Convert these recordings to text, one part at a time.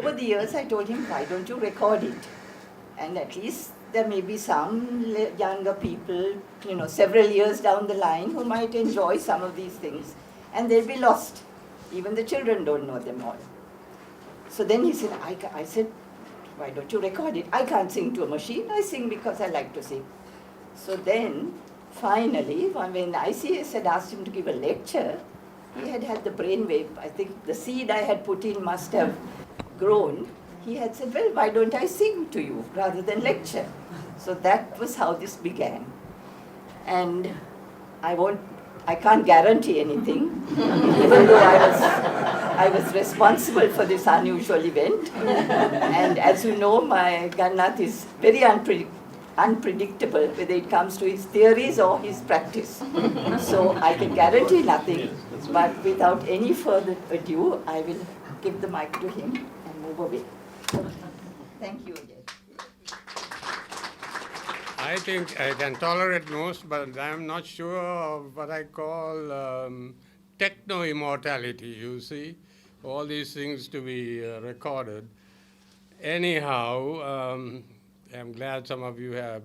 over the years, I told him, why don't you record it? And at least there may be some younger people, several years down the line who might enjoy some of these things, and they'll be lost. Even the children don't know them all. So then he said, I said, why don't you record it? I can't sing to a machine. I sing because I like to sing. So then, finally, when ICS had asked him to give a lecture, he had the brainwave. I think the seed I had put in must have grown. He had said, well, why don't I sing to you rather than lecture? So that was how this began. And I can't guarantee anything, even though I was responsible for this unusual event. And as you know, my Gananath is very unpredictable, whether it comes to his theories or his practice. So I can guarantee nothing, but without any further ado, I will give the mic to him and move away. Thank you again. I think I can tolerate most, but I'm not sure of what I call techno-immortality, you see. All these things to be recorded. Anyhow, I'm glad some of you have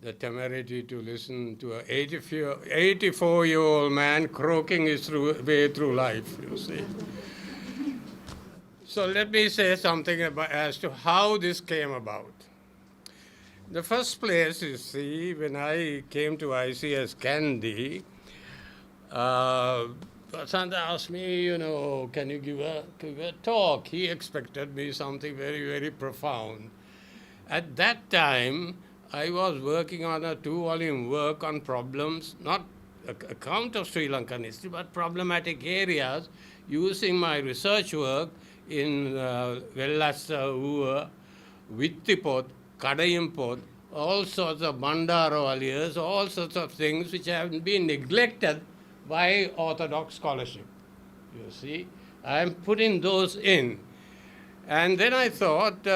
the temerity to listen to an 84-year-old man croaking his way through life, you see. So let me say something as to how this came about. In the first place, you see, when I came to ICS Kandy, Santa asked me, can you give a talk? He expected me something very, very profound. At that time, I was working on a 2-volume work on problems, not account of Sri Lankan history, but problematic areas, using my research work in Vellassa, Uva, Vittipot, Kadayimpot, all sorts of Bandarawaliyas, all sorts of things which have been neglected by orthodox scholarship. You see, I am putting those in. And then I thought,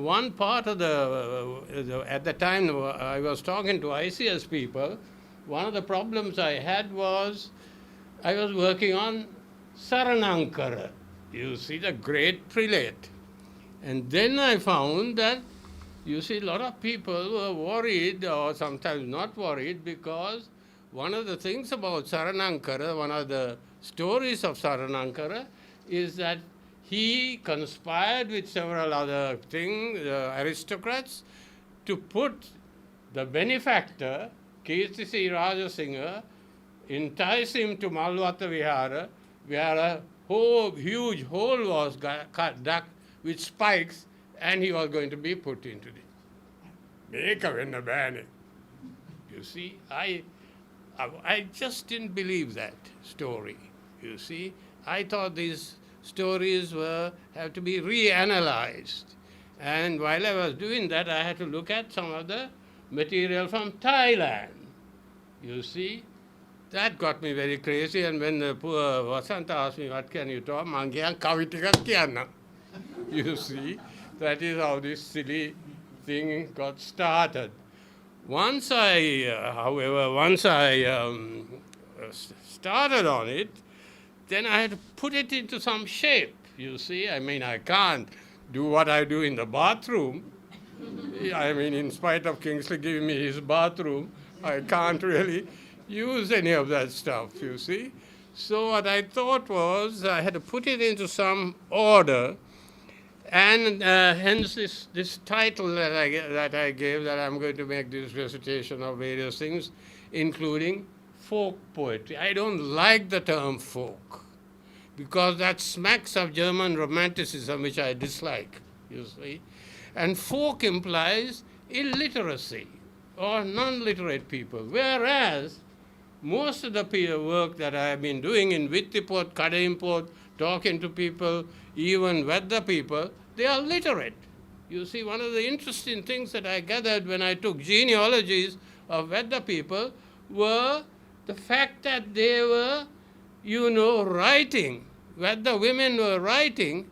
one part of at the time I was talking to ICS people, one of the problems I had was I was working on Saranankara, you see, the great prelate. And then I found that, you see, a lot of people were worried, or sometimes not worried, because one of the things about Saranankara, one of the stories of Saranankara, is that he conspired with several other aristocrats, to put the benefactor, Kirtisi Rajasinghe, entice him to Malwata Vihara, where a huge hole was dug with spikes, and he was going to be put into it. You see, I just didn't believe that story, you see. I thought these stories have to be reanalyzed. And while I was doing that, I had to look at some of the material from Thailand, you see. That got me very crazy, and when the poor Vasanta asked me, what can you talk? You see, that is how this silly thing got started. Once I started on it, then I had to put it into some shape, you see. I mean, I can't do what I do in the bathroom. I mean, in spite of Kingsley giving me his bathroom, I can't really use any of that stuff, you see. So what I thought was I had to put it into some order, and hence this title that I gave, that I'm going to make this recitation of various things, including folk poetry. I don't like the term folk, because that smacks of German romanticism, which I dislike, you see. And folk implies illiteracy or non-literate people, whereas most of the work that I have been doing in Vittipot, Kadayimpot, talking to people, even Vedda people, they are literate. You see, one of the interesting things that I gathered when I took genealogies of Vedda people were the fact that they were, writing. Vedda women were writing.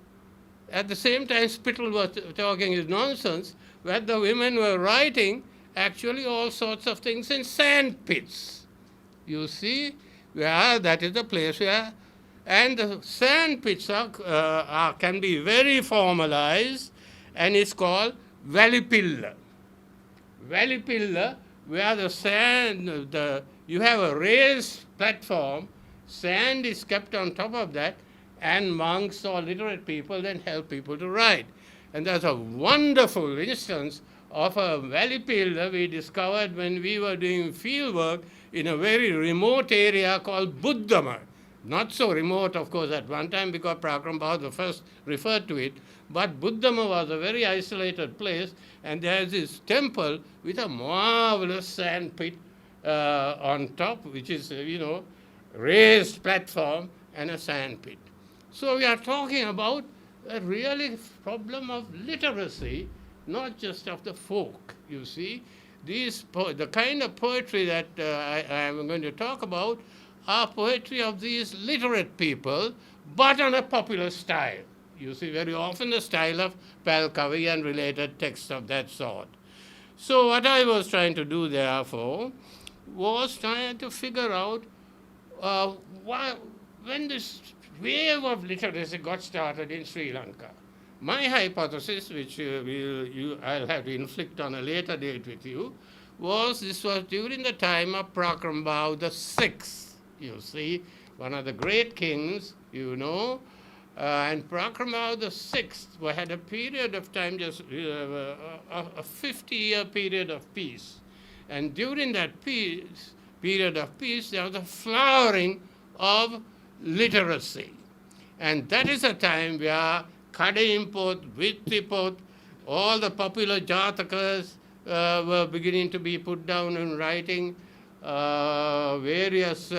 At the same time, Spittle was talking his nonsense. Vedda women were writing actually all sorts of things in sand pits. You see, where that is the place where And the sand pits can be very formalized, and it's called Valipilla. Valipilla, where the sand, you have a raised platform, sand is kept on top of that, and monks or literate people then help people to write. And there's a wonderful instance of a Valipilla we discovered when we were doing field work in a very remote area called Buddhama. Not so remote, of course, at one time because Prakram Bahadur first referred to it, but Buddhama was a very isolated place, and there's this temple with a marvelous sand pit on top, which is, raised platform and a sand pit. So we are talking about a really problem of literacy, not just of the folk, you see. The kind of poetry that I am going to talk about are poetry of these literate people, but on a popular style. You see, very often the style of Palkavi and related texts of that sort. So what I was trying to do, therefore, was trying to figure out when this wave of literacy got started in Sri Lanka. My hypothesis, which I'll have to inflict on a later date with you, was this was during the time of Prakram Bahadur VI. You see, one of the great kings, and Prakram Bahadur VI had a period of time, just a 50-year period of peace. And during that period of peace, there was a flowering of literacy. And that is a time where Kadaimpot, Vittipot, all the popular Jatakas were beginning to be put down in writing, various,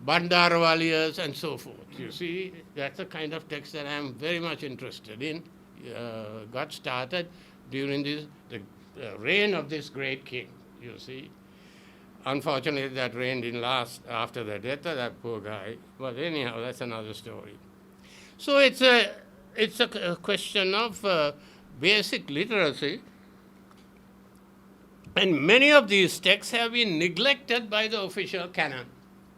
Bandaravalias and so forth. You see, that's the kind of text that I'm very much interested in. Got started during the reign of this great king, you see. Unfortunately, that reign didn't last after the death of that poor guy. But anyhow, that's another story. So it's a question of basic literacy. And many of these texts have been neglected by the official canon.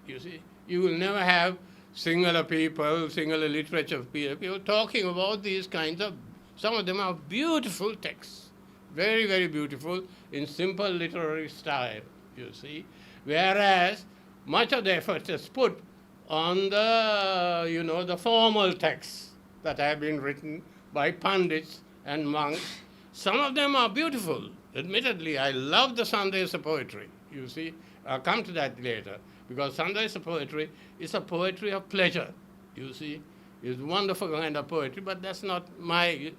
You see, you will never have singular people, singular literature people talking about these kinds of, some of them are beautiful texts, very, very beautiful in simple literary style, you see. Whereas much of the effort is put on the formal texts that have been written by pundits and monks. Some of them are beautiful. Admittedly, I love the Sandesa poetry, you see. I'll come to that later, because Sandesa poetry is a poetry of pleasure, you see. It's wonderful kind of poetry, but that's not my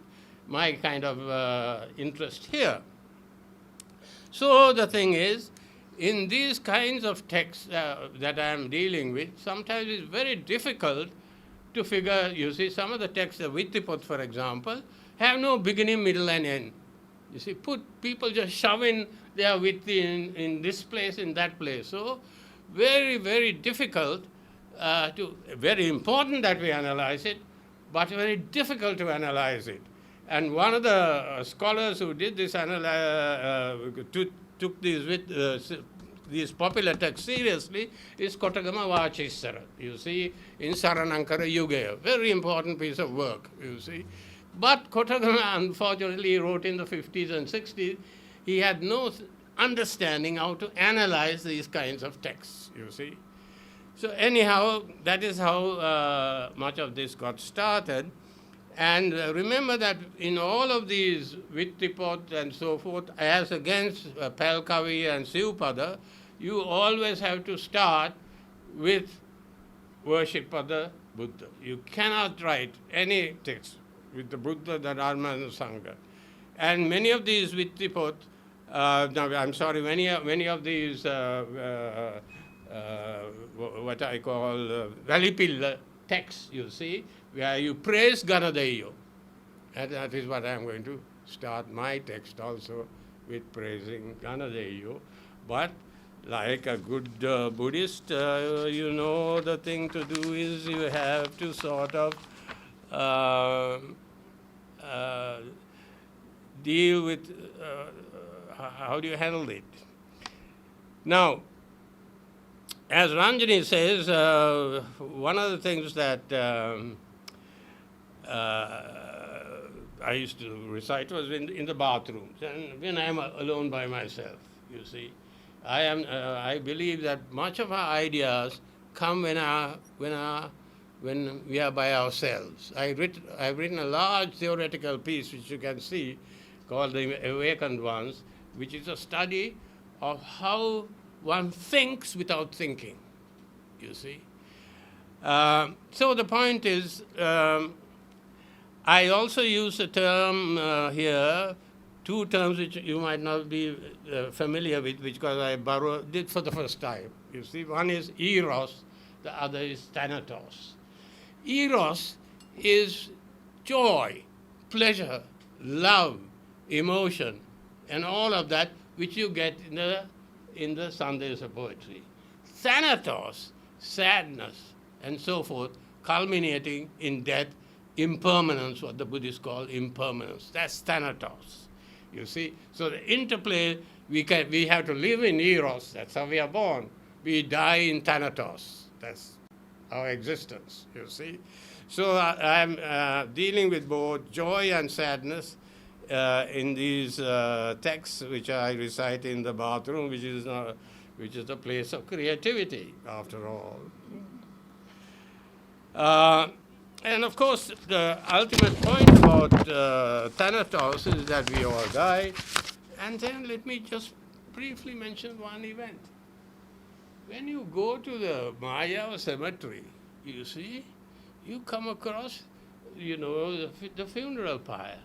kind of interest here. So the thing is, in these kinds of texts that I am dealing with, sometimes it's very difficult to figure, you see, some of the texts, the Vittipot, for example, have no beginning, middle, and end. You see, people just shove in their Vitti in this place, in that place. So very, very difficult very important that we analyze it, but very difficult to analyze it. And one of the scholars who did this, took these popular texts seriously is Kotagama Vachisara, you see, in Saranankara Yugaya. Very important piece of work, you see. But Kotagama, unfortunately, wrote in the 50s and 60s. He had no understanding how to analyze these kinds of texts, you see. So anyhow, that is how much of this got started. And remember that in all of these Vittipot and so forth, as against Palkavi and Sivpada, you always have to start with worship of the Buddha. You cannot write any text with the Buddha, the Dharma, and the Sangha. And many of these Vittipot, many of these what I call Valipilla texts, you see, where you praise Ganadeyo. And that is what I am going to start my text also with, praising Ganadeyo. But like a good Buddhist, the thing to do is you have to sort of deal with how do you handle it. Now, as Ranjani says, one of the things that I used to recite was in the bathrooms, and when I'm alone by myself, you see. I believe that much of our ideas come when we are by ourselves. I've written a large theoretical piece, which you can see, called The Awakened Ones, which is a study of how one thinks without thinking, you see. So the point is, I also use a term here, two terms which you might not be familiar with, because I did for the first time. You see, one is eros, the other is thanatos. Eros is joy, pleasure, love, emotion, and all of that which you get in the Sundays of poetry. Thanatos, sadness, and so forth, culminating in death, impermanence, what the Buddhists call impermanence. That's thanatos. You see? So the interplay, we have to live in eros, that's how we are born. We die in thanatos. That's our existence, you see. So I'm dealing with both joy and sadness in these texts which I recite in the bathroom, which is the place of creativity, after all. And of course, the ultimate point about thanatos is that we all die. And then let me just briefly mention one event. When you go to the Maya cemetery, you see, you come across, the funeral pyre.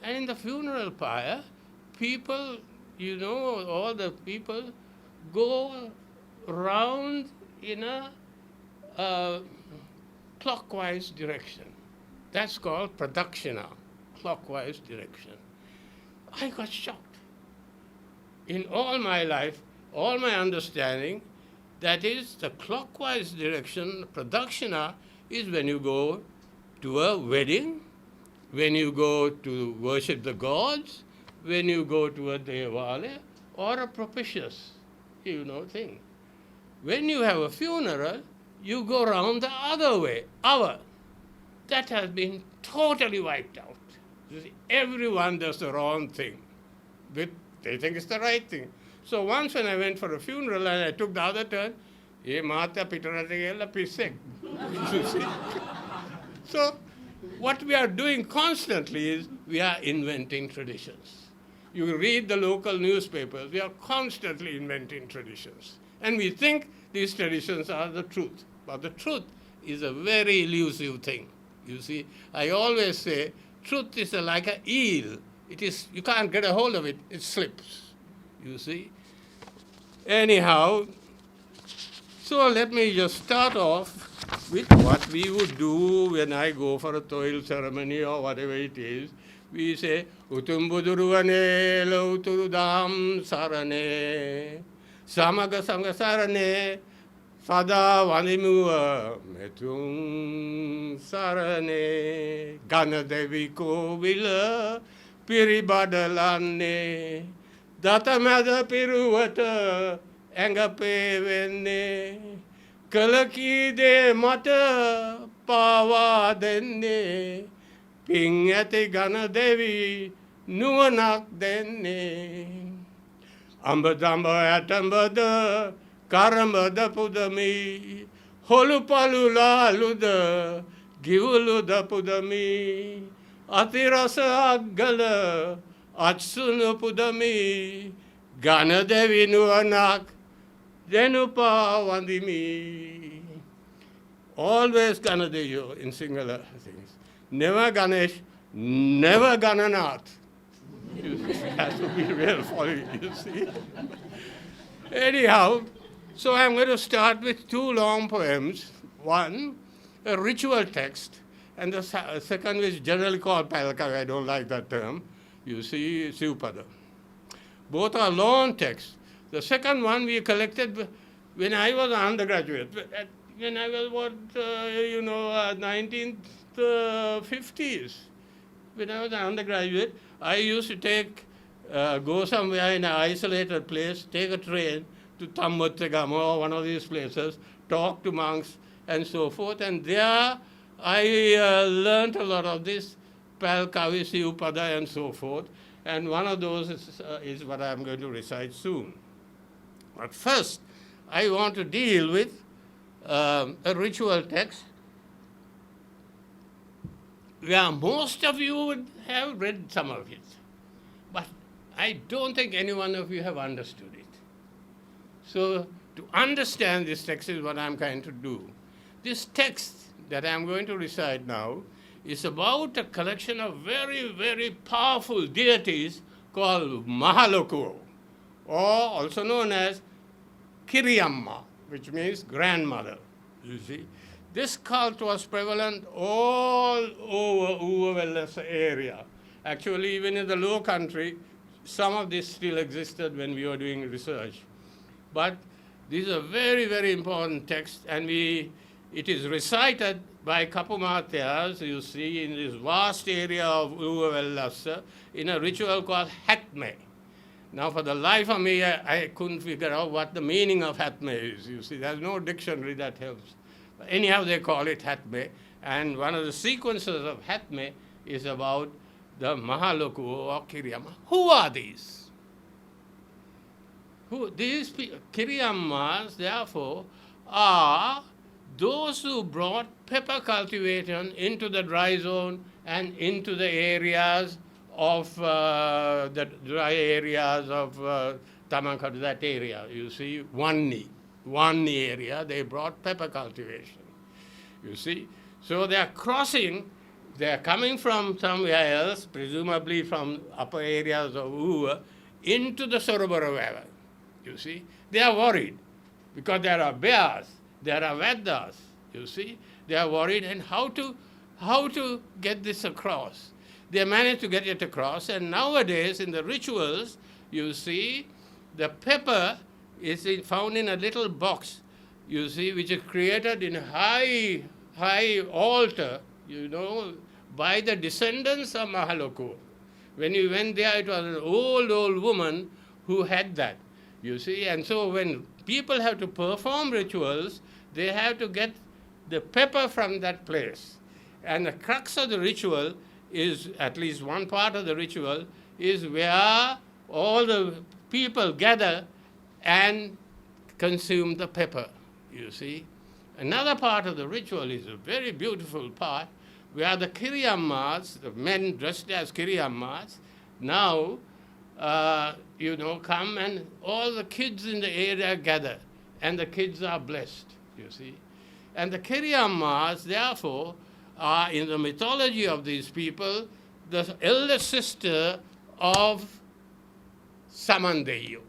And in the funeral pyre, people, all the people go round in a clockwise direction. That's called pradakshina, clockwise direction. I got shocked. In all my life, all my understanding, that is the clockwise direction, pradakshina, is when you go to a wedding, when you go to worship the gods, when you go to a devala, or a propitious, thing. When you have a funeral, you go around the other way, That has been totally wiped out. You see, everyone does the wrong thing. They think it's the right thing. So once when I went for a funeral and I took the other turn, So what we are doing constantly is we are inventing traditions. You read the local newspapers, we are constantly inventing traditions. And we think these traditions are the truth. But the truth is a very elusive thing. You see, I always say, truth is like an eel. You can't get a hold of it, it slips. You see? Anyhow, so let me just start off with what we would do when I go for a toil ceremony or whatever it is. We say, Utumbuduruane lauturudam sarane, samaga sanga sarane, Sada Vanimua Metung Sarane, Ganadevi Kovila, Piribadalane, Datamada Piruata, Angape Vene, Kalaki de Mata, Pava Dene, Pingate Ganadevi, Nuanak Dene, Ambadamba Atambada, Karambada Pudami, Holupalula Luda, Givuluda Pudami, Atirasa Gala, Atsunu Pudami, Ganadevi Nuanak, Denupa Vandimi. Always Ganadevi in singular things. Never Ganesh, never Gananath. It has to be real for you, you see. Anyhow, so I'm going to start with two long poems. One, a ritual text, and the second is generally called Palaka. I don't like that term. You see, Siupada. Both are long texts. The second one we collected when I was an undergraduate. When I was, 1950s. When I was an undergraduate, I used to go somewhere in an isolated place, take a train, to Tammuttagama or one of these places, talk to monks and so forth. And there I learned a lot of this, Pal, Kavisi, Upada and so forth. And one of those is what I'm going to recite soon. But first, I want to deal with a ritual text where most of you would have read some of it. But I don't think any one of you have understood it. So to understand this text is what I'm trying to do. This text that I'm going to recite now is about a collection of very, very powerful deities called Mahaloku, or also known as Kiriyamma, which means grandmother, you see. This cult was prevalent all over Uvavellas area. Actually, even in the low country, some of this still existed when we were doing research. But this is a very, very important text, and it is recited by Kapumatyas, you see, in this vast area of Uvavellas, in a ritual called Hatme. Now, for the life of me, I couldn't figure out what the meaning of Hatme is. You see, there's no dictionary that helps. But anyhow, they call it Hatme, and one of the sequences of Hatme is about the Mahaloku or Kiriyamma. Who are these? These Kiriyammas, therefore, are those who brought pepper cultivation into the dry zone and into the areas of the dry areas of Tamankadu, that area, you see, Wanni area, they brought pepper cultivation, you see. So they are crossing, they are coming from somewhere else, presumably from upper areas of Uva, into the Soroboro Valley, you see. They are worried because there are bears, there are Vedas, you see. They are worried, and how to get this across. They managed to get it across, and nowadays in the rituals, you see, the pepper is found in a little box, you see, which is created in a high altar, you know, by the descendants of Mahaloku. When you went there, it was an old woman who had that, you see. And so when people have to perform rituals, they have to get the pepper from that place. And the crux of the ritual is, at least one part of the ritual, is where all the people gather and consume the pepper, you see. Another part of the ritual is a very beautiful part where the Kiriyammas, the men dressed as Kiriyammas, now, you know, come and all the kids in the area gather, and the kids are blessed, you see. And the Kiriyammas, therefore, are, in the mythology of these people, the elder sister of Samandeyu.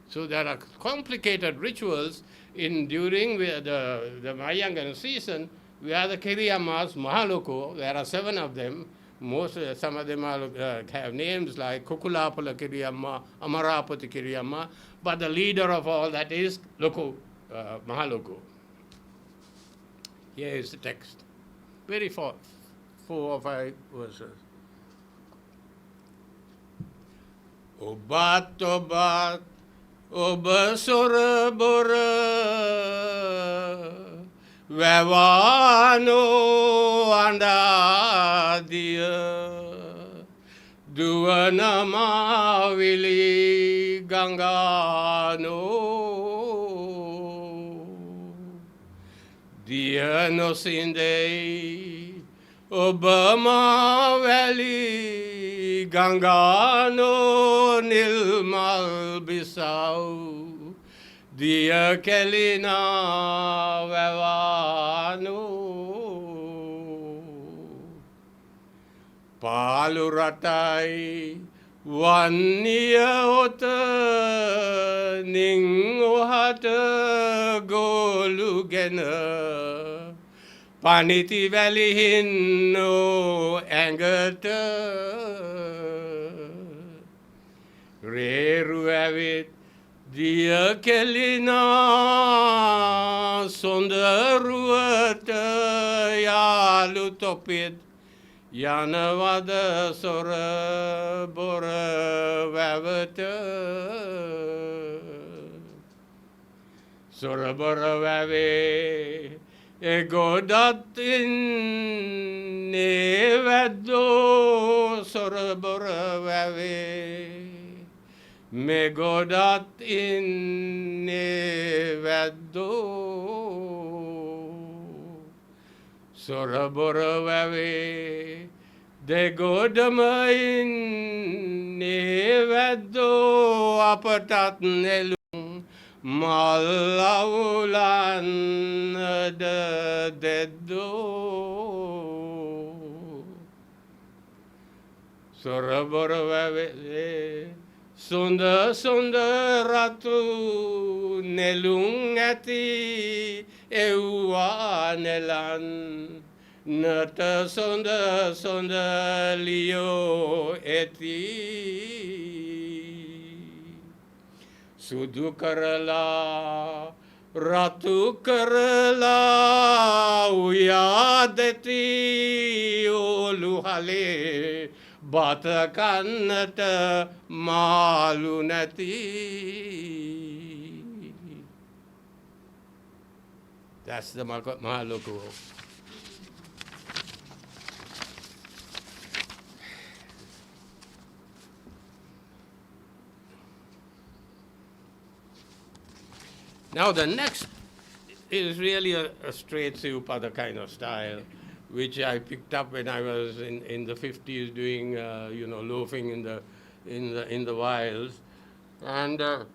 So there are complicated rituals during the Mayangana season where the Kiriyammas, Mahaloku, there are 7 of them. Some of them have names like Kukulapula Kiriyamma, Amarapati Kiriyamma, but the leader of all that is Mahaloku. Here is the text. Very 4 or 5 verses. Obat, Oba Sora Bora, Vavano Andadia, Duanama Vili Gangano, Diano Sinde, Obama Valley, Gangano Nilmal Bissau, Dia Kelina Vavano, Paluratai, Wania Ota, Ning Ohata, Golugena, Paniti Valley Hinno Angata, Reru Avit, Dia Kelina, Sondaruata, Yalutopit, Yanavada Sora Bora Vavata. Soraboravave, Egodatin Nevado, Soraboravave, Megodatin Nevado, Soraboravave, Degodamain Nevado, Apatat Nelung. Malaulan de dedo Soraboravave Sunda Sunda Ratu Nelungati Ewa Nelan Nata Sunda Sunda Lio Eti Sudu Karala, Ratu Karala, Uyadeti Oluhale, Batakanata Malunati. That's the Mahaluku. Now the next is really a straight soup other kind of style, which I picked up when I was in the 50s doing loafing in the wilds, and at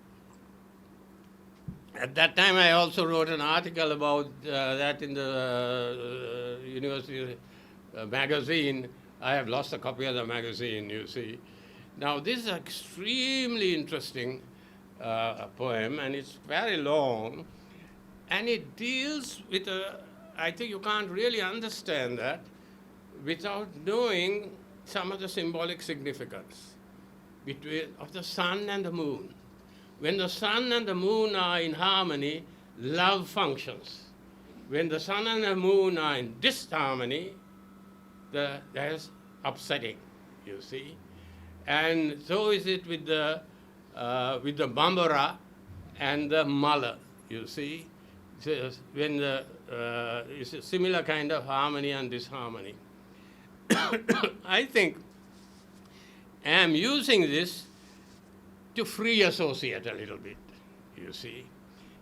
that time I also wrote an article about that in the university magazine. I have lost a copy of the magazine, you see. Now this is extremely interesting poem, and it's very long, and it deals with I think you can't really understand that without knowing some of the symbolic significance of the sun and the moon. When the sun and the moon are in harmony, love functions. When the sun and the moon are in disharmony, there's upsetting, you see. And so is it with the Bambara and the Mala, you see. When it's a similar kind of harmony and disharmony. I think I am using this to free associate a little bit, you see,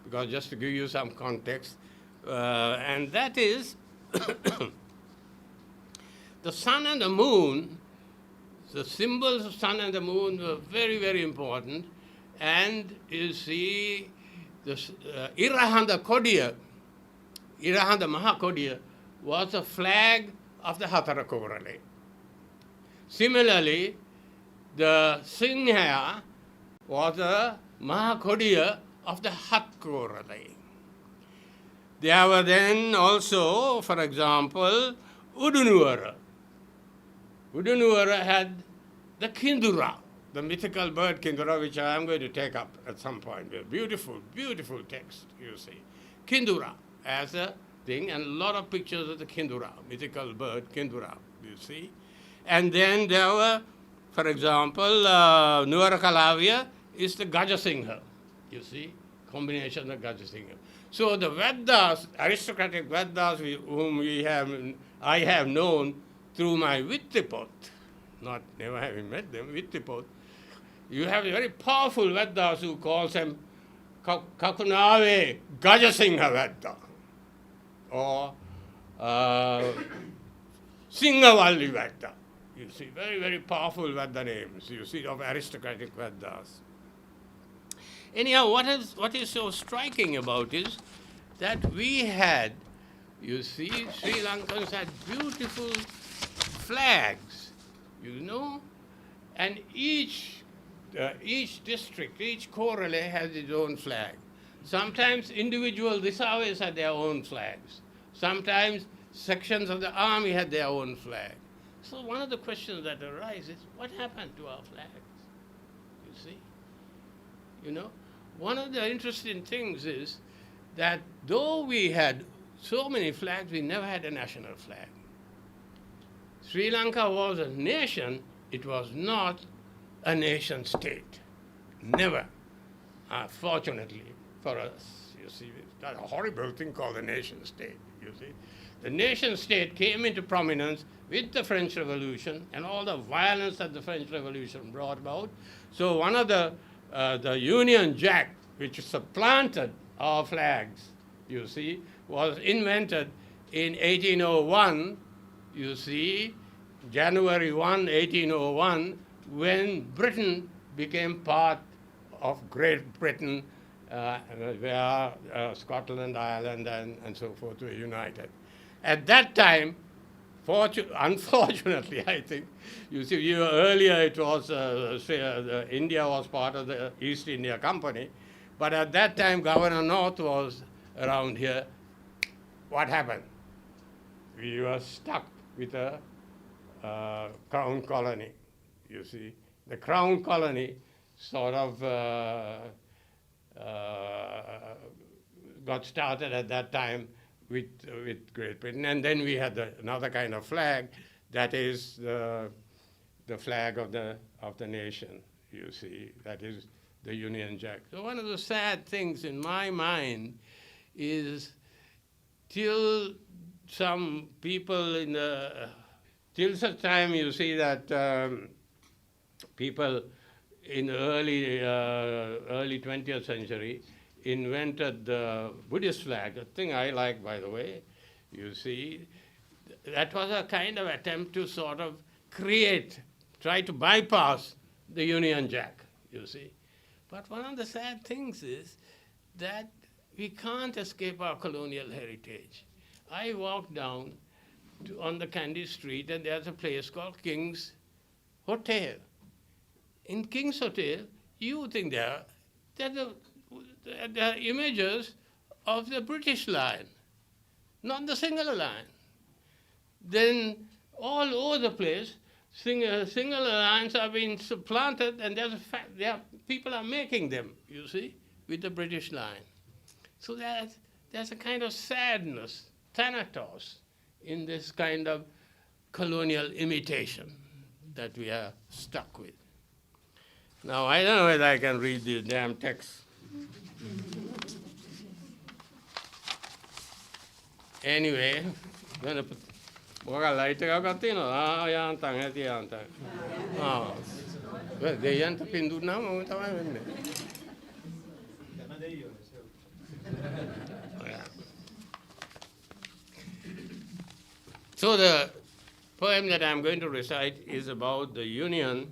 because just to give you some context, and that is the sun and the moon. The symbols of sun and the moon were very, very important. And you see, the Irahanda Kodia, Irahanda Mahakodia, was the flag of the Hatara Korale. Similarly, the Singha was the Mahakodia of the Hat Korale. There were then also, for example, Udunuwara. Udunuwara had the Kindura, the mythical bird Kindura, which I am going to take up at some point. A beautiful, beautiful text, you see. Kindura as a thing, and a lot of pictures of the Kindura, mythical bird Kindura, you see. And then there were, for example, Nuwara Kalavya is the Gajasingha, you see, combination of Gajasingha. So the Vedas, aristocratic Vedas, whom I have known through my Vittipot, never having met them, Vittipot, you have a very powerful Vedas who calls them Kakunave Gajasingha Veda, or Singhavalli Veda. You see, very, very powerful Veda names, you see, of aristocratic Vedas. Anyhow, what is so striking about is that we had, you see, Sri Lankans had beautiful flags, you know, and each district, each Korale has its own flag. Sometimes individual Disaves had their own flags. Sometimes sections of the army had their own flag. So one of the questions that arise is, what happened to our flags? You see? You know, one of the interesting things is that though we had so many flags, we never had a national flag. Sri Lanka was a nation, it was not a nation state. Never, fortunately for us, you see. That horrible thing called the nation state, you see. The nation state came into prominence with the French Revolution and all the violence that the French Revolution brought about. So one of the Union Jack, which supplanted our flags, you see, was invented in 1801, you see, January 1, 1801, when Britain became part of Great Britain, where Scotland, Ireland, and so forth were united. At that time, unfortunately, I think, you see, earlier it was, India was part of the East India Company, but at that time Governor North was around here. What happened? We were stuck with a crown colony, you see. The crown colony sort of got started at that time with Great Britain. And then we had another kind of flag, that is the flag of the nation, you see. That is the Union Jack. So one of the sad things in my mind is till some people till such time you see that people in the early 20th century invented the Buddhist flag, a thing I like, by the way, you see. That was a kind of attempt to sort of try to bypass the Union Jack, you see. But one of the sad things is that we can't escape our colonial heritage. I walked down on the Kandy street, and there's a place called King's Hotel. In King's Hotel, you think there are images of the British Lion, not the single lion. Then all over the place, single lions have been supplanted, and people are making them, you see, with the British Lion. So there's a kind of sadness, thanatos, in this kind of colonial imitation that we are stuck with. Now, I don't know whether I can read the damn text. Anyway, 뭐가 라이트가 같이노? 양땅 해지 양땅. 왜 내한테 빈두나 뭐 타와있네. So the poem that I'm going to recite is about the union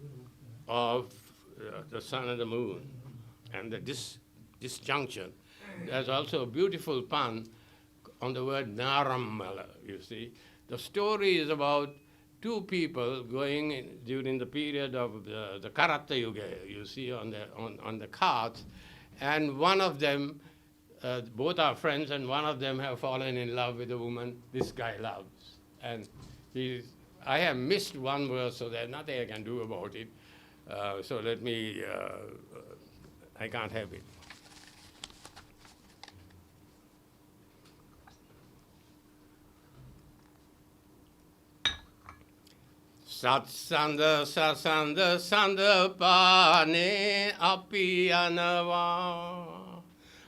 of the sun and the moon and the disjunction. There's also a beautiful pun on the word Narammala, you see. The story is about two people going during the period of the Karata Yuga, you see, on the cards, and one of them, both are friends, and one of them have fallen in love with a woman this guy loves. And I have missed one verse, so there's nothing I can do about it. So let me, I can't have it. Satsanda sasanda sanda pane apiyanava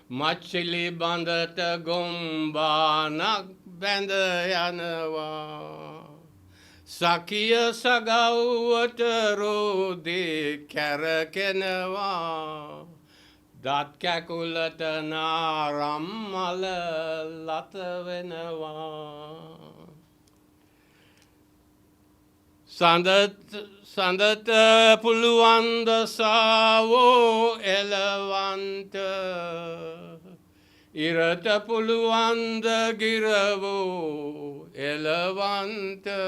machili bandata gombana bandayanava Sakiya sagawata rode karakenava dat kakulata narammala latavenava Sandata puluanda sawo elevanta Irata puluanda giravo elevanta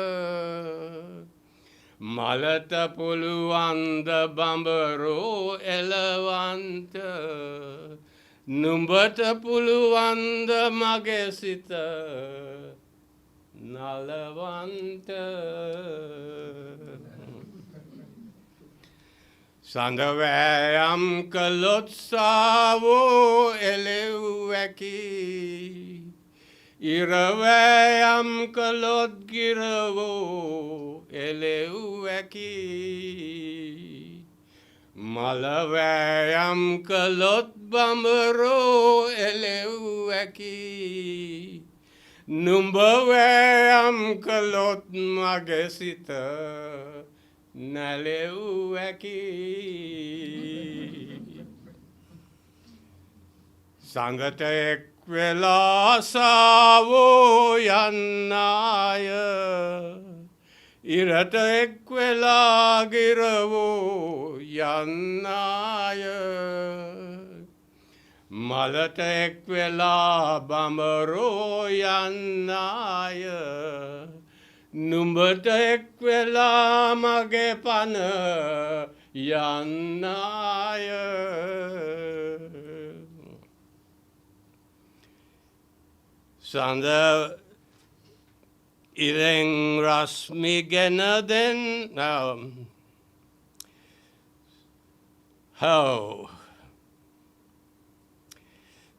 Malata puluanda bambaro elevanta Numbata puluanda magesita Nalavanta Sandavayam kalotsavo elevaki Iravayam kalot giravo elevaki Malavayam kalot බඹරෝ එලෙව් ඇකි නුඹ වෑයම් කළොත් මගේ සිත නැලෙව් ඇකි සඳට එක් වෙලා සාවෝ යන්නාය ඉරට එක් වෙලා ගිරවෝ යන්නාය මලට එක් වෙලා බඹරෝ යන්නාය නුඹට එක් වෙලා මගේ පන යන්නාය සඳ ඉරෙන් රශ්මි ගෙන දෙන්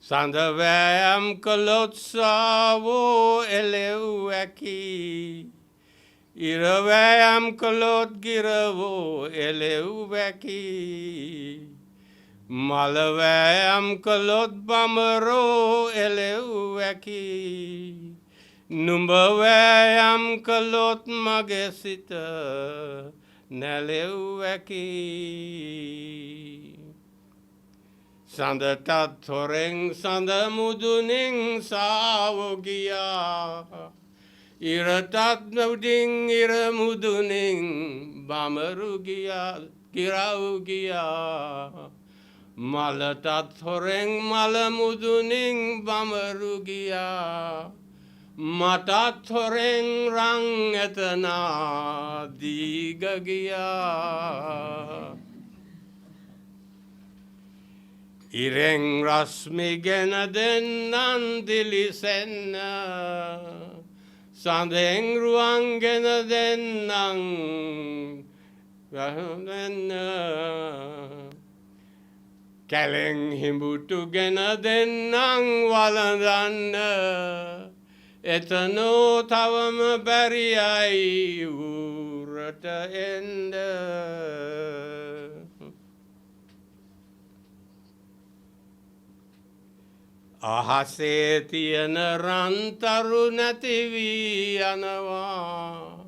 සඳ වෑයම් කළොත් සාවෝ එලෙව් ඇකි ඉර වෑයම් කළොත් ගිරවෝ එලෙව් ඇකි මල වෑයම් කළොත් බඹරෝ එලෙව් ඇකි නුඹ වෑයම් කළොත් මගේ සිත නැලෙව් ඇකි සඳටත් හොරෙන් සඳ මුදුනින් සාවෝ ගියා ඉරටත් උඩින් ඉර මුදුනින් බඹරු ගියා ගිරව් ගියා මලටත් හොරෙන් මල මුදුනින් බඹරු ගියා මටත් හොරෙන් රං එතනා දීග ගියා ඉරෙන් රශ්මි ගෙන දෙන්නන් දිලිසෙන්න සඳෙන් රුවන් ගෙන දෙන්නන් ගහන්න කැලෙන් හිඹුටු ගෙන දෙන්නන් වළඳන්න එතනෝ තවම බැරියයි ඌරට එන්න අහසේ තියෙන රන්තරු නැති වී යනවා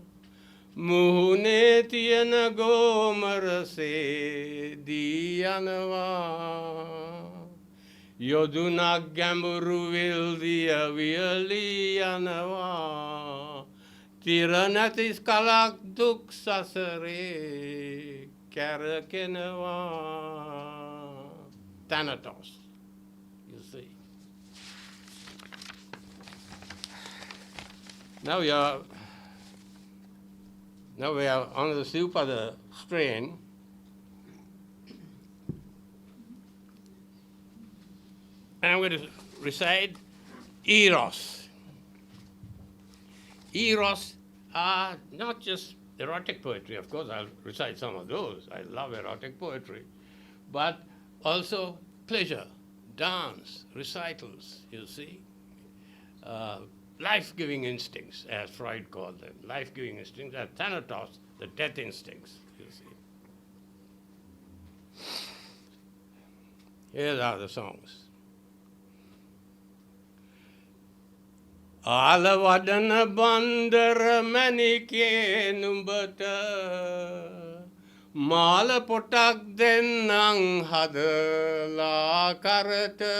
මුහුණේ තියෙන ගෝමරසේ දී යනවා යොදුනක් ගැඹුරු විල්දිය වියලී යනවා තිර නැති කලක් දුක් සසරේ කැරකෙනවා Thanatos, you see. Now we are on the Siupada strain. And I'm going to recite eros. Eros are not just erotic poetry. Of course, I'll recite some of those. I love erotic poetry. But also pleasure, dance, recitals, you see. Life-giving instincts, as Freud called them. Life-giving instincts, as Thanatos, the death instincts, you see. Here are the songs. Alavadana bandara manike numbata Mala potak dennang hadala karata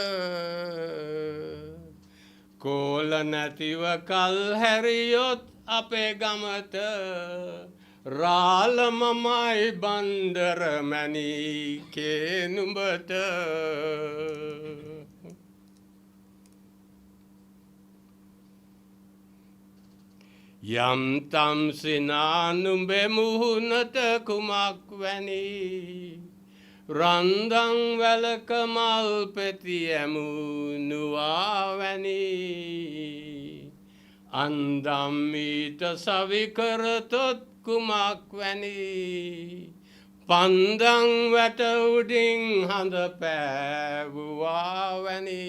Kola nativa kal hariyot ape gamata Rala mamai bandara manike numbata Yam tam sinanumbe muhunata kumakwani Randang velakamal petiemu nuavani Andam mita savikaratot kumakwani Pandang vatauding handa pavuavani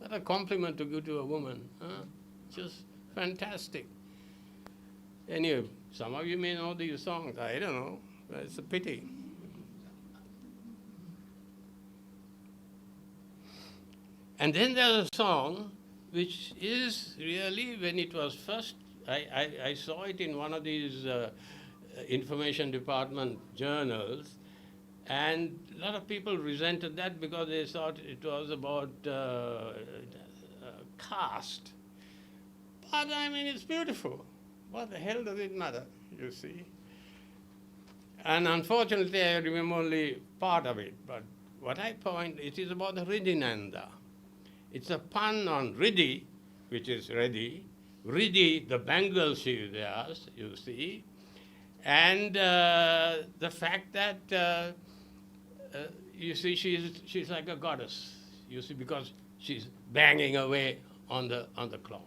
What a compliment to give to a woman, huh? Just fantastic. Anyway, some of you may know these songs. I don't know. It's a pity. And then there's a song which is really, when it was first, I saw it in one of these information department journals, and a lot of people resented that because they thought it was about caste. But I mean, it's beautiful. What the hell does it matter, you see? And unfortunately, I remember only part of it. But what I point, it is about the Ridinanda. It's a pun on Riddhi, which is ready. Riddhi, the bangle she wears, you see. And the fact that, you see, she's like a goddess, you see, because she's banging away on the cloth.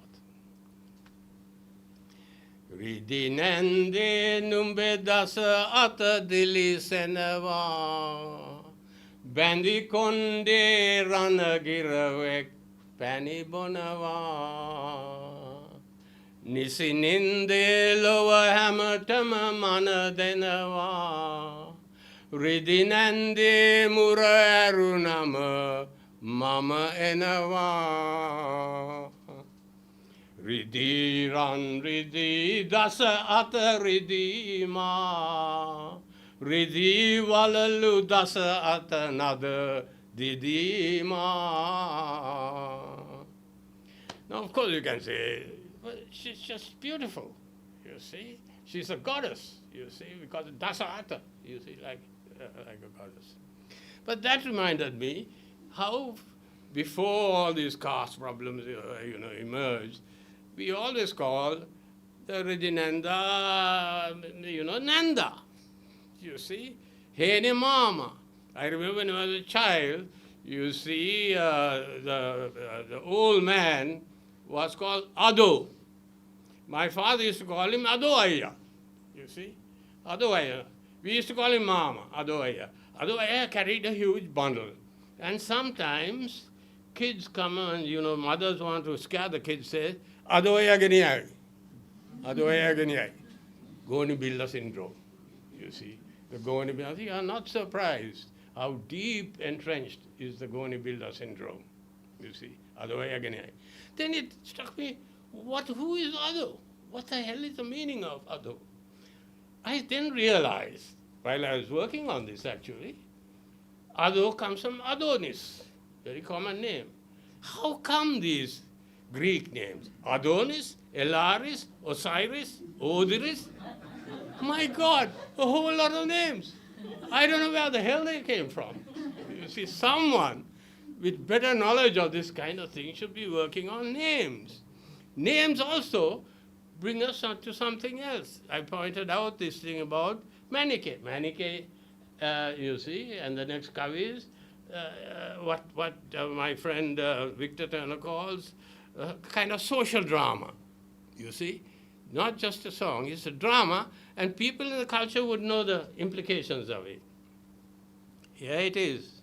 Ridinande numbe dasa ata dili senava Bandi konde ranagiravek pani bonava Nisininde lowa hamatama mana denava Ridinande mura arunama mama enava Riddhi ran riddhi dasa ata riddhi ma Riddhi valalu dasa ata nada didi ma. Now, of course, you can say, well, she's just beautiful, you see. She's a goddess, you see, because dasa ata, you see, like a goddess. But that reminded me how before all these caste problems, emerged, we always call the Ridinanda, Nanda, you see. Hene Mama. I remember when I was a child, you see, the old man was called Ado. My father used to call him Adoaya, you see. Adoaya. We used to call him Mama, Adoaya. Adoaya carried a huge bundle. And sometimes kids come and, mothers want to scare the kids, say, Adoya ganiyai. Adoya ganiyai. Goni-Billa syndrome, you see. The Goni-Billa, you are not surprised how deep entrenched is the Goni-Billa syndrome, you see. Adoya ganiyai. Then it struck me, who is Ado? What the hell is the meaning of Ado? I then realized, while I was working on this actually, Ado comes from Adonis, very common name. How come these Greek names? Adonis, Elaris, Osiris, Osiris? My God, a whole lot of names. I don't know where the hell they came from. You see, someone with better knowledge of this kind of thing should be working on names. Names also bring us to something else. I pointed out this thing about Manike. Manike, you see, and the next kavi is what my friend Victor Turner calls kind of social drama, you see. Not just a song, it's a drama, and people in the culture would know the implications of it. Here it is.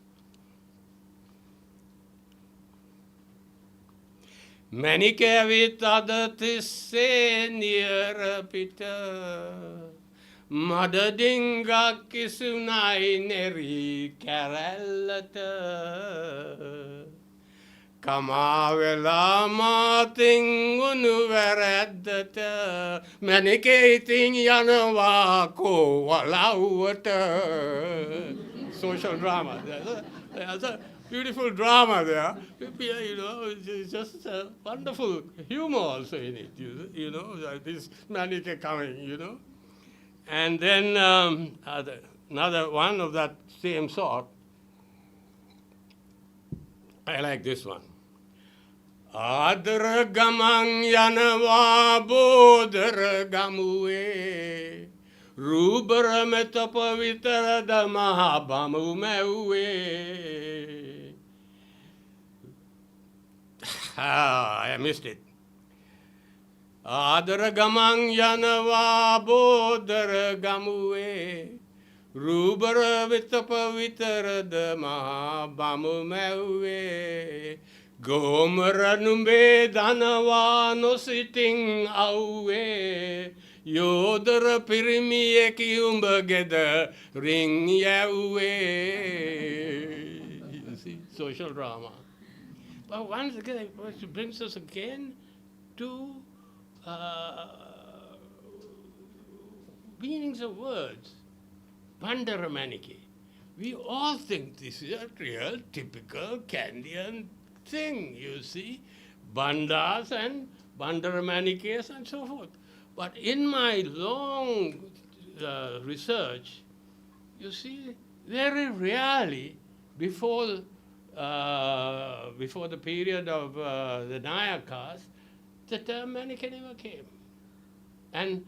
Manike avit adatisse near pita Madadinga kisunai neri karellata Kamavela mating unuvereddata Maniketing yanawa ko walawata. Social drama. There's a beautiful drama there. It's just wonderful humor also in it, this Manike coming, And then another one of that same sort, I like this one. Adra gamang yanawa bodra gamue Rubra metapavitra damahabamu mewe. I missed it. Adra gamang yanawa bodra gamue Rubra vitapavitra damahabamu mewe. Gomara numbe danawa no sitting awe Yodara pirimi eki umbageda ring yawe. You see, social drama. But once again, it brings us again to meanings of words. Bandaramaniki. We all think this is a real typical Kandyan thing, you see. Bandas and Bandaramanikes and so forth. But in my long research, you see, very rarely before the period of the Nayakas, the term Manike never came. And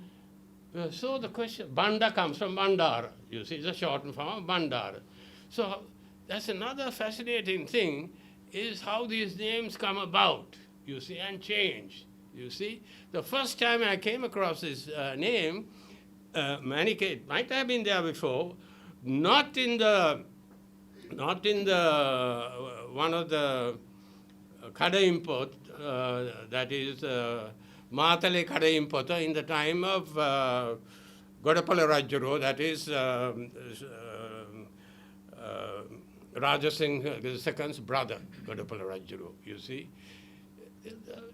so the question, Banda comes from Bandara, you see, it's a shortened form of Bandara. So that's another fascinating thing, is how these names come about, you see, and change, you see. The first time I came across this name, Manike, it might have been there before, not in the one of the Kada import, that is Matale Kada importer in the time of Godapala Rajuru, that is Raja Singh II's brother, Godapala Rajuru, you see.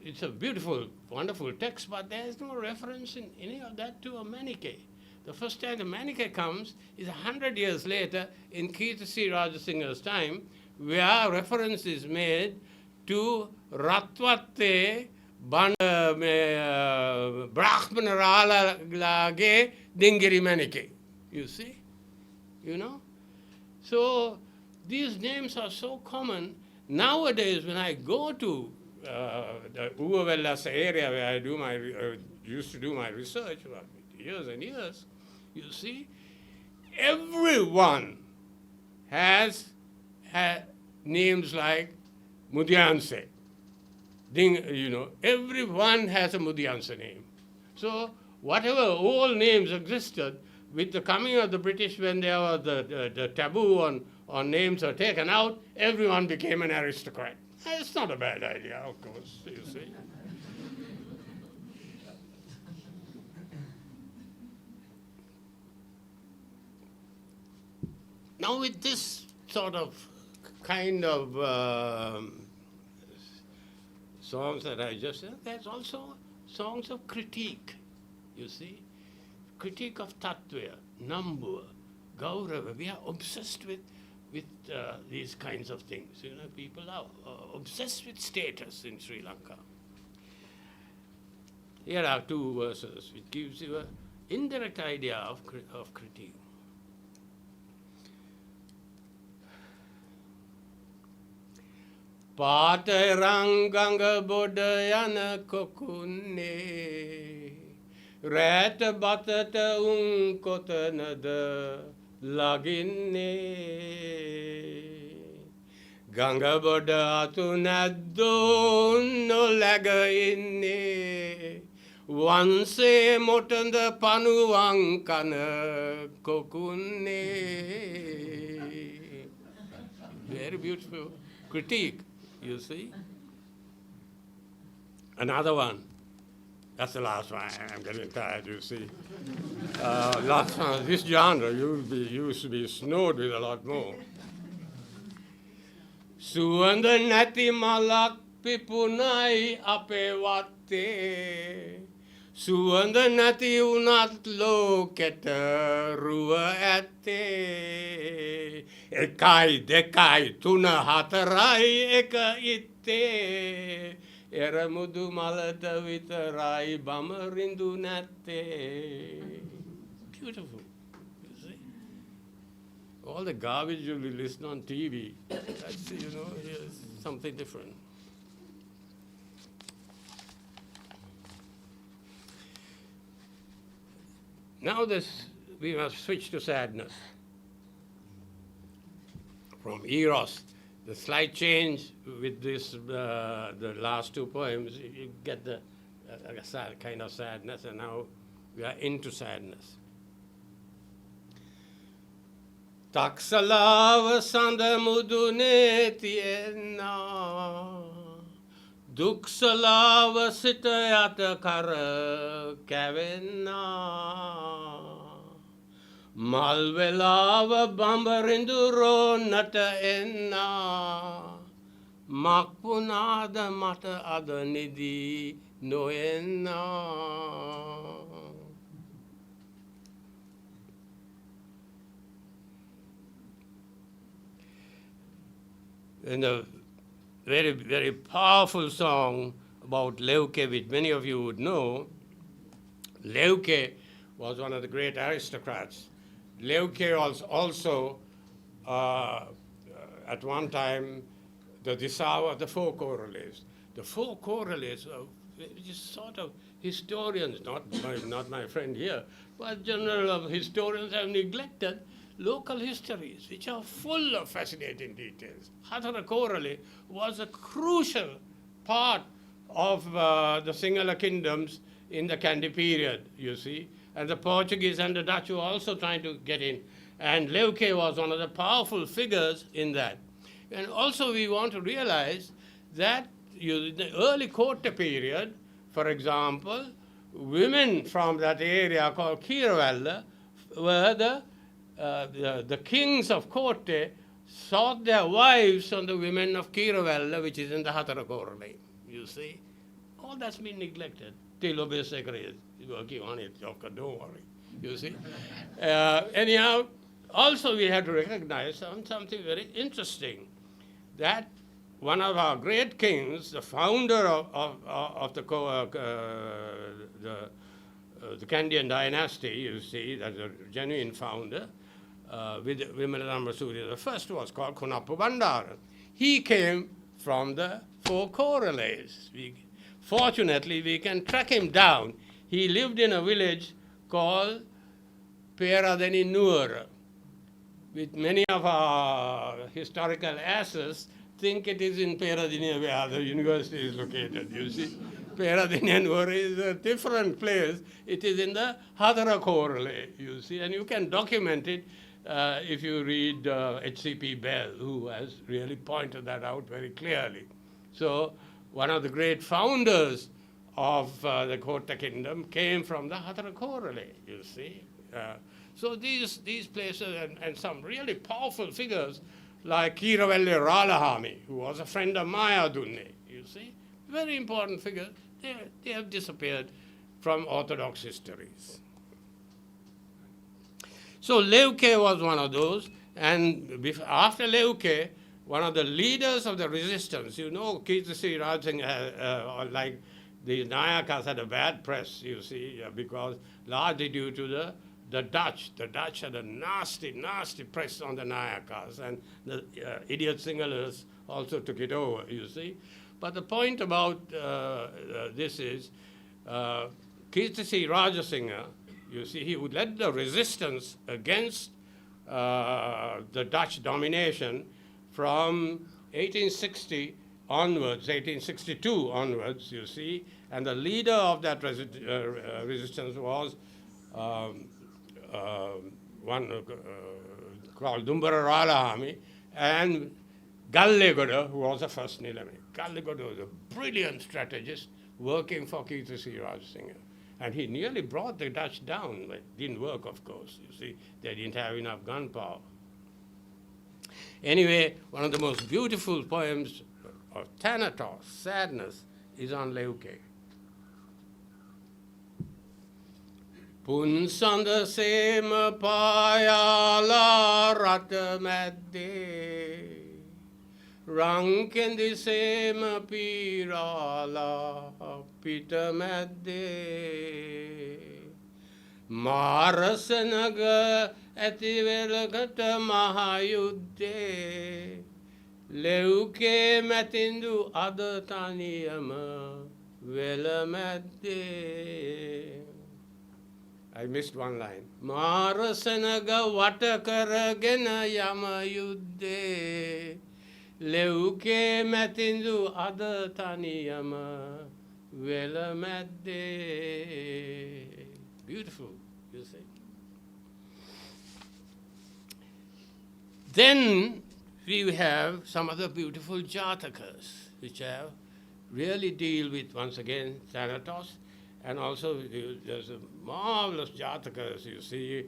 It's a beautiful, wonderful text, but there is no reference in any of that to a Manike. The first time the Manike comes is 100 years later in Kirtasi Rajasingha's time, where reference is made to Ratwate Brahmanarala Lage Dingiri Manike. You see? You know? So these names are so common. Nowadays, when I go to the Uvavellas area where I do my, used to do my research for years and years, you see, everyone has had names like Mudyanse. You know, everyone has a Mudyanse name. So whatever old names existed, with the coming of the British, when there was the taboo on names are taken out, everyone became an aristocrat. It's not a bad idea, of course, you see. Now with this sort of kind of songs that I just said, there's also songs of critique, you see. Critique of Tattva, Nambur, Gaurava. We are obsessed with these kinds of things. You know, people are obsessed with status in Sri Lanka. Here are two verses which gives you an indirect idea of critique. Pateranganga Bodha yana kokunne Rata batata unkotanada laginne Ganga Bodha atunaddo no laga inne Once motanda panuwankana kokunne. Very beautiful critique. You see? Another one. That's the last one. I'm getting tired, you see. Last one. This genre used to be snowed with a lot more. Suanda nati malak pipunai ape watte. Suanda nati unat loketa rua ate. Ekai dekai tuna hatarai eka itte. Era mudu malata vitarai bamarindu natte. Beautiful, you see. All the garbage you listen on TV, that's, you know, something different. Now we must switch to sadness. From Eros, the slight change with this, the last two poems, you get the kind of sadness, and now we are into sadness. Taksalava sanda mudune tiena, duksalava sitayata kara kavena. Malvelava bambarinduro nata enna, Makpunada mata adanidi noenna. And a very, very powerful song about Leuke, which many of you would know. Leuke was one of the great aristocrats. Leuke was also, at one time, the Disawa of the four Corrales. The four Corrales are just sort of historians, not my friend here, but general of historians have neglected local histories, which are full of fascinating details. Hatara Corrale was a crucial part of the Sinhala kingdoms in the Kandy period, you see. And the Portuguese and the Dutch were also trying to get in. And Leuke was one of the powerful figures in that. And also we want to realize that in the early Korte period, for example, women from that area called Kiravalla were the kings of Korte sought their wives on the women of Kiravalla, which is in the Hatara Korale, you see. All that's been neglected. Till Obeyesekere is working on it, Joker, don't worry, you see. Anyhow, also we have to recognize something very interesting, that one of our great kings, the founder of the Kandyan dynasty, you see, that's a genuine founder, with Vimalanamba Surya. The first was called Kunappu Bandara. He came from the four Corrales. Fortunately, we can track him down. He lived in a village called Peradeni Nuara, with many of our historical asses think it is in Peradeniya where the university is located, you see. Peradeniya is a different place. It is in the Hadara Korale, you see, and you can document it if you read H.C.P. Bell, who has really pointed that out very clearly. So one of the great founders of the Kota kingdom came from the Hadara Korale, you see. So these places and some really powerful figures like Kiravelle Ralahami, who was a friend of Maya Dunne, you see. Very important figures. They have disappeared from Orthodox histories. So Leuke was one of those, and after Leuke, one of the leaders of the resistance, you know, Kirti Raj Singh, like the Nayakas had a bad press, you see, because largely due to the Dutch. The Dutch had a nasty, nasty press on the Nayakas, and the idiot Sinhalese also took it over, you see. But the point about this is, Kirti Rajasinghe, you see, he would lead the resistance against the Dutch domination from 1860 onwards, 1862 onwards, you see, and the leader of that resistance was one called Dumbara Ralahami and Gallegoda, who was the first Nilame. Gallegoda was a brilliant strategist working for Kirti Rajasinghe. And he nearly brought the Dutch down, but it didn't work, of course. You see, they didn't have enough gunpowder. Anyway, one of the most beautiful poems of Thanatos, sadness, is on Leuke. Punsanda sema payala rata madde, rankendi sema pirala pita madde, marasanaga ativelakata mahayudde, Leuke matindu adataniyama vela madde. I missed one line. Marasanaga vatakaragena yama yudde, Leuke matindu adataniyama vela madde. Beautiful, you see. Then we have some other beautiful jatakas, which have really deal with, once again, Thanatos, and also there's a marvelous jatakas, you see,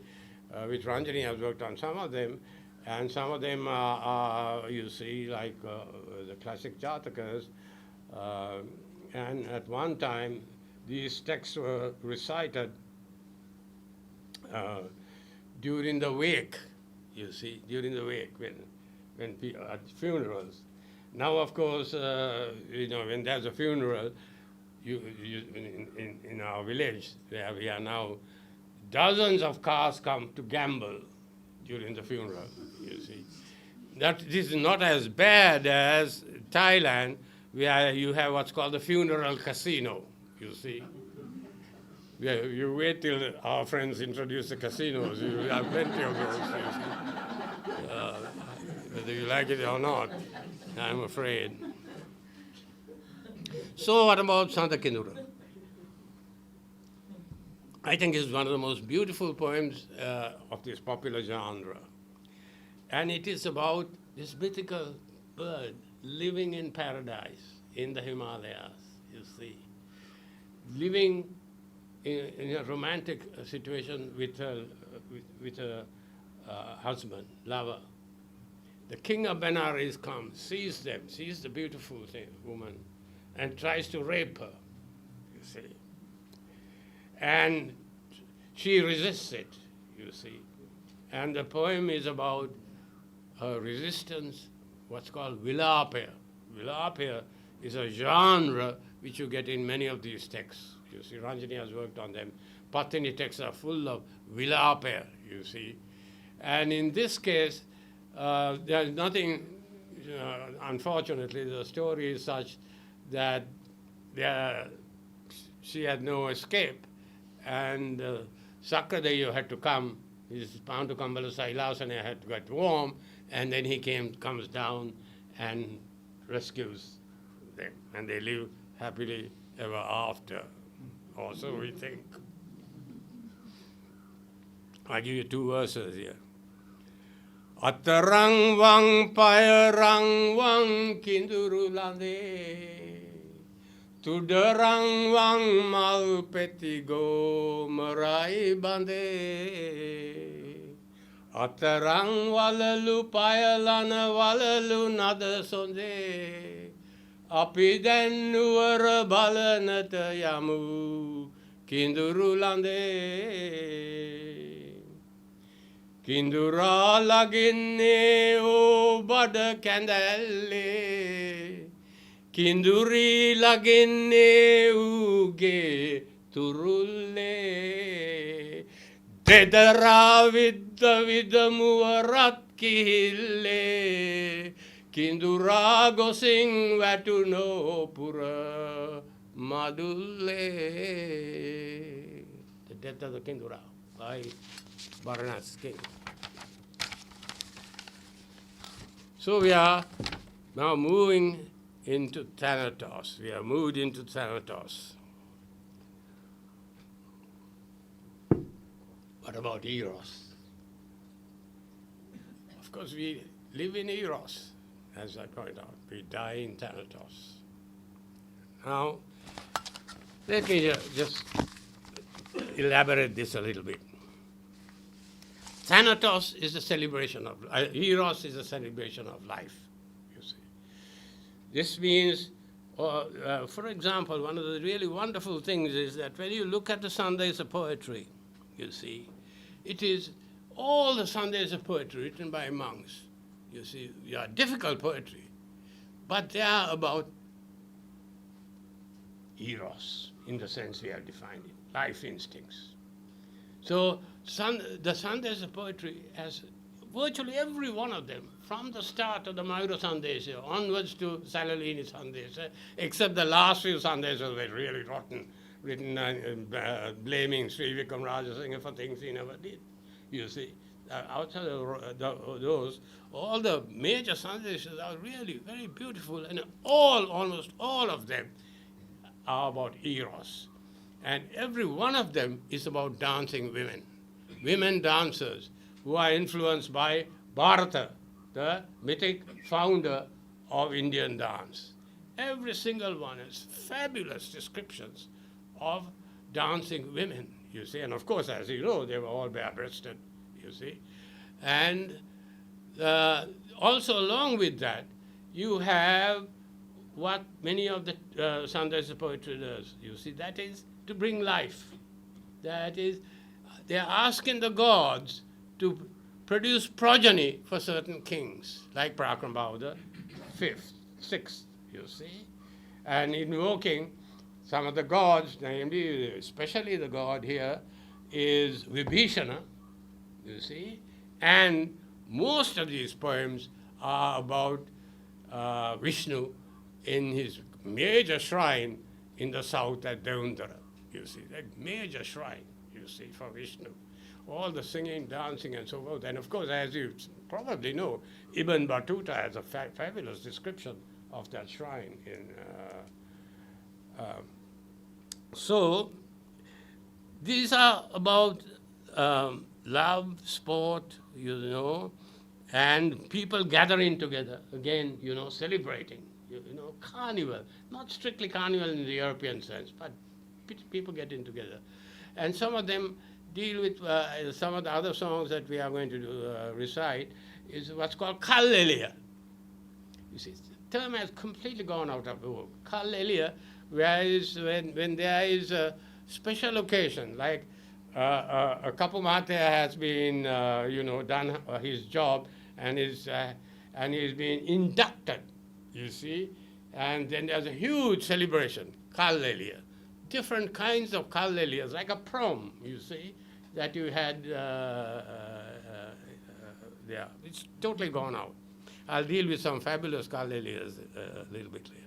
which Ranjani has worked on some of them, And some of them are, you see, like the classic Jatakas. And at one time, these texts were recited during the wake, you see, during the wake when people at funerals. Now, of course, when there's a funeral, in our village where we are now, dozens of cars come to gamble during the funeral, you see. That this is not as bad as Thailand, where you have what's called the funeral casino, you see. Yeah, you wait till our friends introduce the casinos. You have plenty of those. You see. Whether you like it or not, I'm afraid. So what about Santa Kindura? I think it's one of the most beautiful poems of this popular genre. And it is about this mythical bird living in paradise in the Himalayas, you see. Living in a romantic situation with her husband, lover. The king of Benares comes, sees them, sees the beautiful woman, and tries to rape her, you see. And she resists it, you see. And the poem is about her resistance, what's called vilapaya. Vilapaya is a genre which you get in many of these texts. You see, Ranjani has worked on them. Patini texts are full of vilapaya, you see. And in this case, there's nothing, unfortunately, the story is such that she had no escape. And Sakradev had to come, he's bound to come, Sailasana had to get warm, and then he comes down and rescues them. And they live happily ever after. Also, we think. I give you two verses here. Atarang wang payarang wang kindurulande, tudarang wang mal petigo merai bande. Atarang walalu payalana walalu nada sonde. Api den nuara balanata yamu kindurulande. Kindura laginne o bada kandale. Kinduri laginne uge turulle. Dedara vidda vidamuarat kihille. Kindura gosing watuno pura madulle. The death of the Kindura by Varanasi king. So we are now moving into Thanatos. We are moved into Thanatos. What about Eros? Of course, we live in Eros, as I point out. We die in Thanatos. Now, let me just elaborate this a little bit. Thanatos is a celebration of life. Eros is a celebration of life, you see. This means, for example, one of the really wonderful things is that when you look at the Sundays of poetry, you see, it is all the Sundays of poetry written by monks. You see, they are difficult poetry, but they are about Eros, in the sense we have defined it, life instincts. So the Sundays of poetry has virtually every one of them, from the start of the Mayura Sandesa onwards to Salalini Sandesa, except the last few Sandesas were really rotten, written blaming Sri Vikram Rajasinghe for things he never did. You see, outside of those, all the major Sandesas are really very beautiful, and almost all of them are about Eros. And every one of them is about dancing women, women dancers who are influenced by Bharata, the mythic founder of Indian dance. Every single one has fabulous descriptions of dancing women, you see. And of course, as you know, they were all bare-breasted, you see. And also along with that, you have what many of the Sunday poetry does. You see, that is to bring life. That is, they are asking the gods to produce progeny for certain kings, like Parakram Bahudur, 5th, 6th, you see, and invoking some of the gods, namely, especially the god here is Vibhishana, you see, and most of these poems are about Vishnu in his major shrine in the south at Devundara, you see, that major shrine, you see, for Vishnu. All the singing, dancing, and so forth. And of course, as you probably know, Ibn Battuta has a fabulous description of that shrine. So, these are about love, sport, you know, and people gathering together, again, you know, celebrating, you know, carnival, not strictly carnival in the European sense, but people getting together. And some of them deal with some of the other songs that we are going to recite is what's called Kallelia. You see, the term has completely gone out of the vogue. Kallelia, whereas when there is a special occasion, like a couple Mahathir has been, you know, done his job and is being inducted, you see, and then there's a huge celebration, Kallelia. Different kinds of Kallelias, like a prom, you see, that you had there. It's totally gone out. I'll deal with some fabulous Kallelias a little bit later.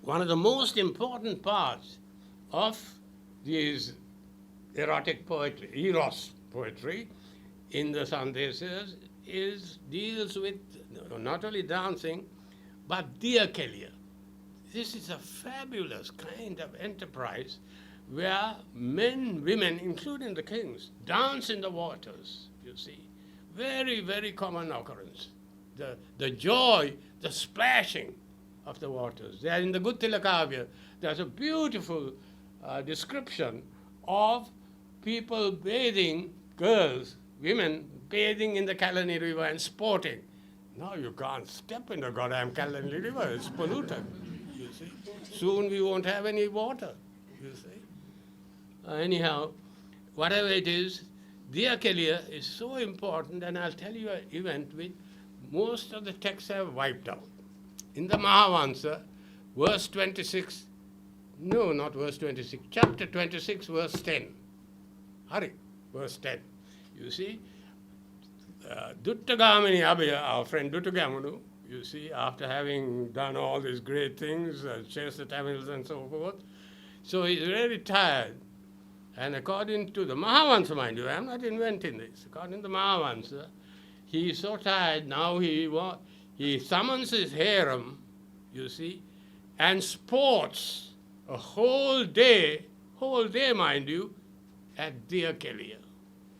One of the most important parts of these erotic poetry, eros poetry, in the Sandesas deals with not only dancing, but diakelia. This is a fabulous kind of enterprise where men, women, including the kings, dance in the waters, you see. Very, very common occurrence. The joy, the splashing of the waters. There in the Guttila Kavya, there's a beautiful description of people bathing, girls, women, bathing in the Kalani River and sporting. No, you can't step in the goddamn Kalani River, it's polluted. See? Soon we won't have any water, you see. Anyhow, whatever it is, diakelia is so important, and I'll tell you an event which most of the texts have wiped out. In the Mahavansa, verse 26, no, not verse 26, chapter 26, verse 10. Hurry, verse 10. You see, Duttagamini Abhaya, our friend Duttagamanu, you see, after having done all these great things, chased the Tamils and so forth, so he's really tired. And according to the Mahavansa, mind you, I'm not inventing this. According to the Mahavansa, he's so tired now he summons his harem, you see, and sports a whole day, mind you, at diakelia,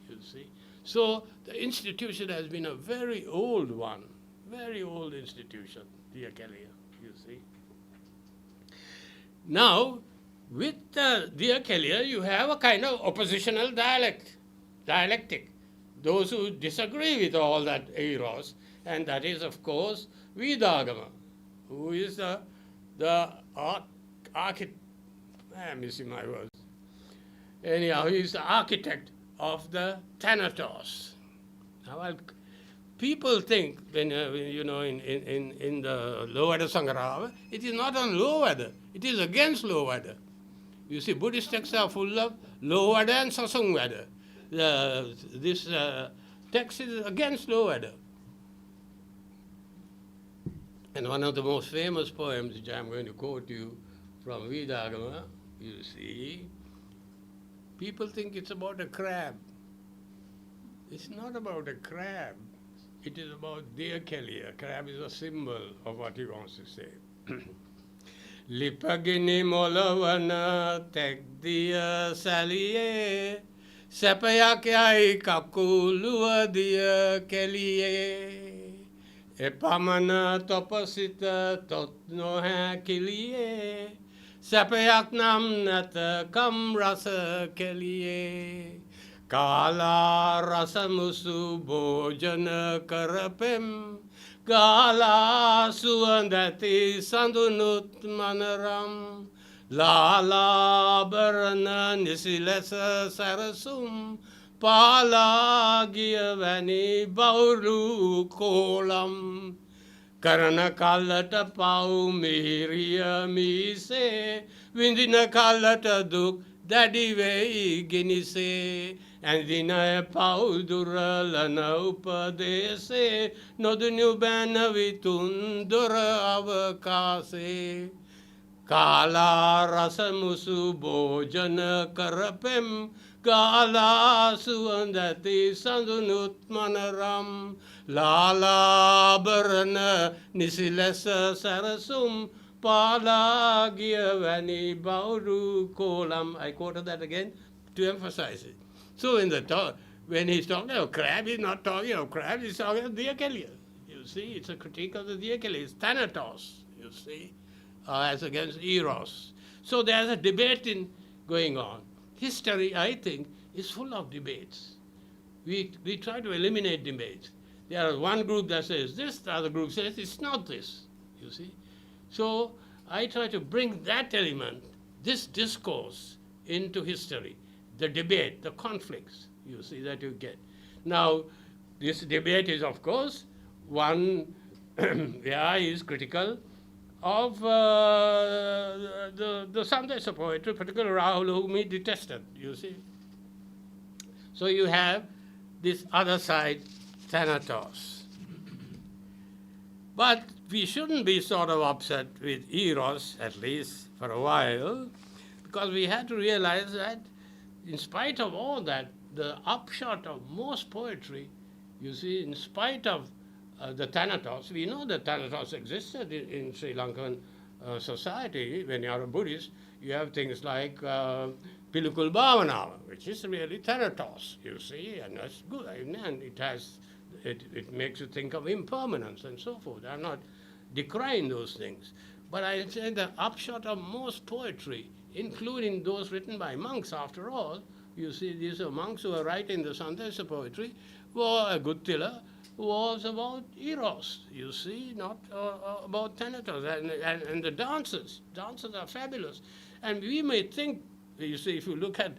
you see. So the institution has been a very old one. Very old institution, diakelia, you see. Now, with diakelia, you have a kind of oppositional dialectic. Those who disagree with all that eros, and that is, of course, Vedagama, who is the architect, I'm missing my words. Anyhow, he is the architect of the Thanatos. Now, people think, when you know, in the Low-Veda Sangrama, it is not on Low-Veda, it is against Low-Veda. You see, Buddhist texts are full of Low-Veda and Sasung-Veda. This text is against Low-Veda. And one of the most famous poems, which I'm going to quote you from Vedagama, you see, people think it's about a crab. It's not about a crab. It is about diakelia. Crab is a symbol of what he wants to say. Lipagini molavana tekdiya saliye sapayakyai kakuluwa diakeliye epamana topasita totnoha kiliye sapayak nam nata kam rasa keliye Kala rasamusu bojana karapem, Gala suandati sandunut manaram, Lala barana nisilesa sarasum, Pala giyavani bauru kolam. Karana kalata pau miriya mise, Vindina kalata duk daddy ve ginise, and dina pau duralana upadese, nodunu bana vitun dura avakase. Kala rasamusu bojana karapem, Kala suandati sandunut manaram, Lala barana nisilesa sarasum, Pala giyavani bauru kolam. I quoted that again to emphasize it. So when he's talking of crab, he's not talking of crab, he's talking of Diakelia. You see, it's a critique of the Diakelia. It's Thanatos, you see, as against Eros. So there's a debate going on. History, I think, is full of debates. We try to eliminate debates. There is one group that says this, the other group says it's not this, you see. So I try to bring that element, this discourse, into history, the debate, the conflicts, you see, that you get. Now, this debate is, of course, one where is critical of the Sandesa poetry, particularly Rahul, whom he detested, you see. So you have this other side, Thanatos. But we shouldn't be sort of upset with Eros, at least for a while, because we had to realize that in spite of all that, the upshot of most poetry, you see, in spite of the Thanatos, we know that Thanatos existed in Sri Lankan society. When you are a Buddhist, you have things like Pilukul Bhavana, which is really Thanatos, you see, and that's good. And it makes you think of impermanence and so forth. I'm not decrying those things. But I say the upshot of most poetry, including those written by monks, after all, you see, these are monks who are writing the Sandesa poetry, were Guttila, was about Eros, you see, not about Thanatos. And the dances are fabulous. And we may think, you see, if you look at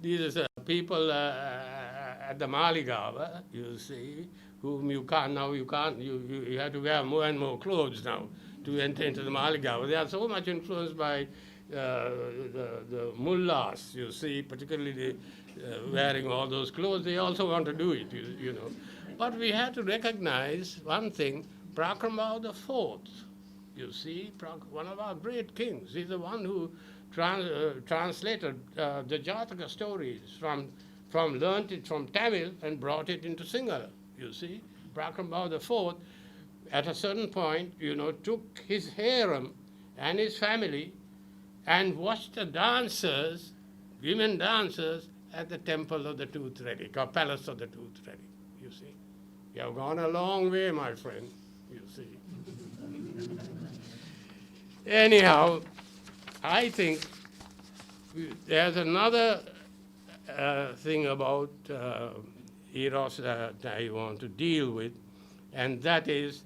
these people at the Maligava, you see, whom you have to wear more and more clothes now to enter into the Maligava. They are so much influenced by the mullahs, you see, particularly wearing all those clothes. They also want to do it, you know. But we have to recognize one thing, Prakramao the Fourth, you see, one of our great kings. He's the one who translated the Jataka stories learned it from Tamil and brought it into Sinhala, you see. Prakramao the Fourth, at a certain point, you know, took his harem and his family and watched the dancers, women dancers, at the temple of the Tooth Relic, or palace of the Tooth Relic, you see. You have gone a long way, my friend, you see. Anyhow, I think there's another thing about Eros that I want to deal with, and that is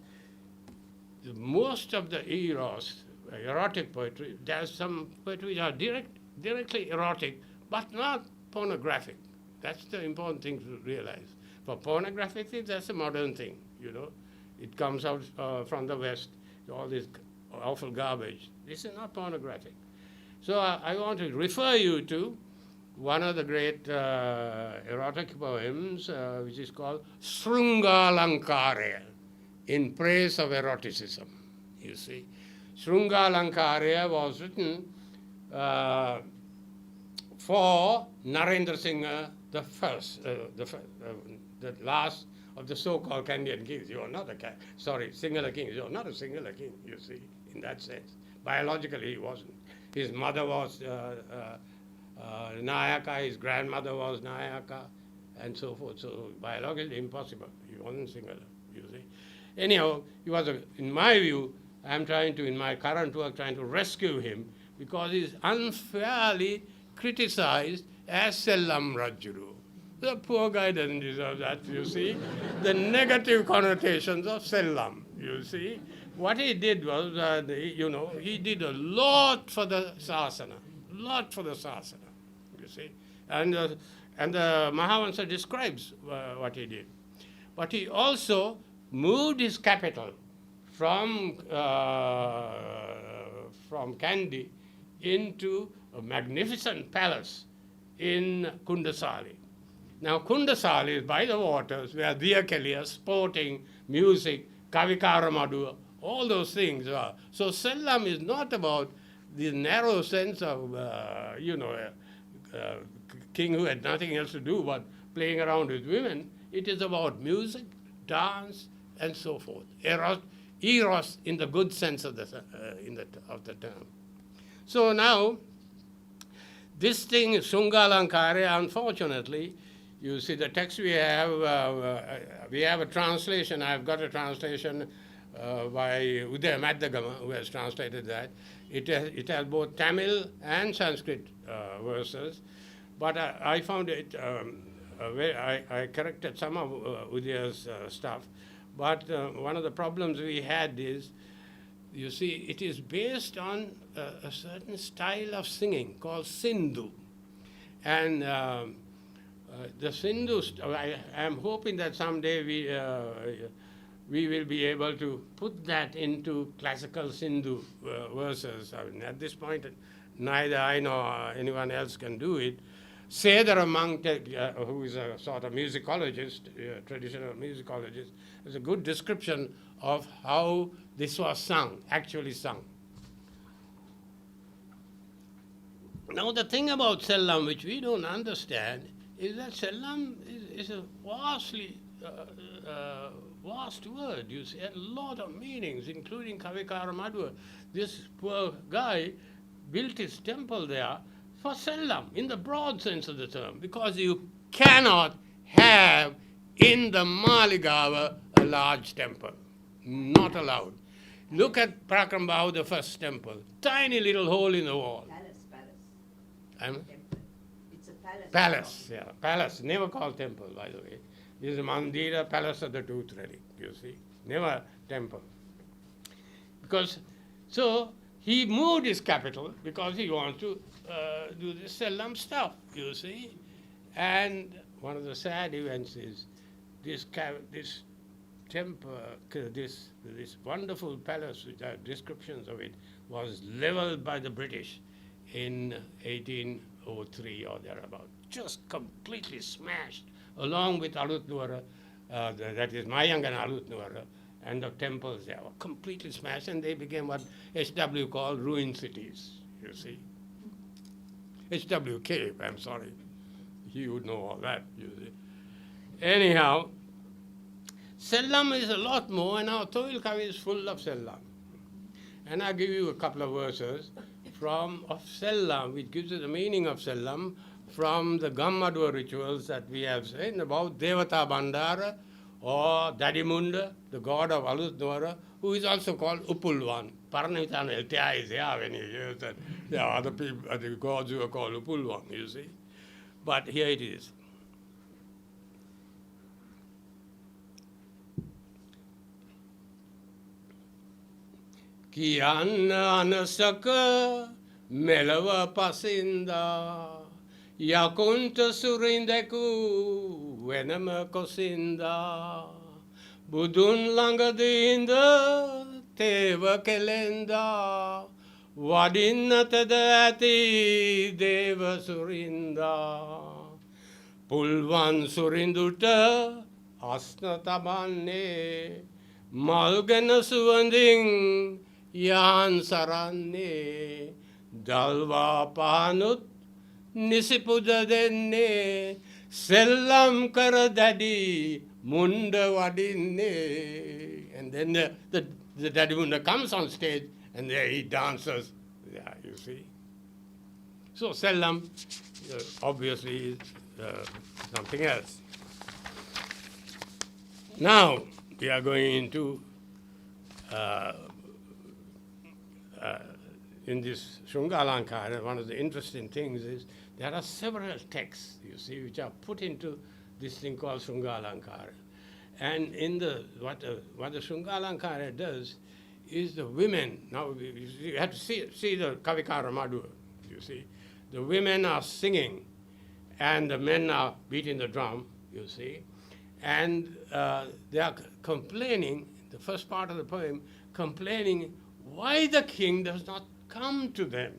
most of the Eros, erotic poetry, there's some poetry which are directly erotic, but not pornographic. That's the important thing to realize. For pornographic things, that's a modern thing, you know. It comes out from the West, all this awful garbage. This is not pornographic. So I want to refer you to one of the great erotic poems, which is called Srungalankarya, in praise of eroticism, you see. Srungalankarya was written for Narendra Singh the first, the last of the so-called Kandyan kings. You are not Sinhala king. You are not a Sinhala king, you see, in that sense. Biologically, he wasn't. His mother was Nayaka, his grandmother was Nayaka, and so forth. So biologically impossible. He wasn't Sinhala, you see. Anyhow, he was, in my view, I'm trying to, in my current work, trying to rescue him because he's unfairly criticized as Sellam Rajuru. The poor guy doesn't deserve that, you see. The negative connotations of Sellam, you see. What he did was, he did a lot for the Sasana, you see. And the Mahavansa describes what he did. But he also moved his capital from Kandy into a magnificent palace in Kundasali. Now, Kundasali is by the waters where Diyakeliya, sporting, music, Kavikara all those things are. So Sellam is not about the narrow sense of, king who had nothing else to do but playing around with women. It is about music, dance, and so forth. Eros in the good sense of the term. So now, this thing, Sungalankare, unfortunately, you see the text we have a translation. I've got a translation by Uday Madhagama, who has translated that. It has both Tamil and Sanskrit verses, but I found it, I corrected some of Uday's stuff, but one of the problems we had is, you see, it is based on a certain style of singing called Sindhu. And the Sindhu, I am hoping that someday we will be able to put that into classical Sindhu verses. I mean, at this point, neither I nor anyone else can do it. Sedara monk, who is a sort of musicologist, traditional musicologist, is a good description of how this was sung, actually sung. Now, the thing about Sellam, which we don't understand, is that Sellam is a vastly vast word. You see, a lot of meanings, including Kavikara Madhva. This poor guy built his temple there for Sellam, in the broad sense of the term, because you cannot have in the Maligawa a large temple. Not allowed. Look at Prakrambahu, the first temple. Tiny little hole in the wall. Temple. It's a palace. Palace, yeah. Palace, never called temple, by the way. This is Mandira, palace of the tooth relic, you see. Never temple. Because, so, he moved his capital because he wants to do this Sellam stuff, you see. And one of the sad events is this temple, this wonderful palace, which have descriptions of it, was leveled by the British in 1803 or thereabout. Just completely smashed, along with Alutnuara, that is Mayangan Alutnuara, and the temples there were completely smashed, and they became what H.W. called ruined cities, you see. H.W. Cave, I'm sorry. He would know all that, you see. Anyhow, Sellam is a lot more, and our Toil Kavi is full of Sellam. And I'll give you a couple of verses of Sellam, which gives you the meaning of Sellam from the Gammadwa rituals that we have said about Devata Bandara or Dadimunda, the god of Alutnuara, who is also called Upulwan. Paranitana Eltia is here when you hear that there are other people, other gods who are called Upulwan, you see. But here it is. Kiyan anasaka melava pasinda yakunta surindeku venama kosinda budun langadinda teva kelenda vadinata dati deva surinda pulvan surinduta asna tabanne malgana suvanding Yan saranne dalva panut nisipuda denne sellam karadadi munda vadinne. And then the daddy munda comes on stage and there he dances. Yeah, you see. So sellam obviously is something else. Now we are going into in this Shungalankara, one of the interesting things is there are several texts, you see, which are put into this thing called Srungalankara. And in the what the Srungalankara does is the women, now you have to see the Kavikara Madhu, you see. The women are singing and the men are beating the drum, you see. And they are complaining, the first part of the poem, complaining why the king does not come to them.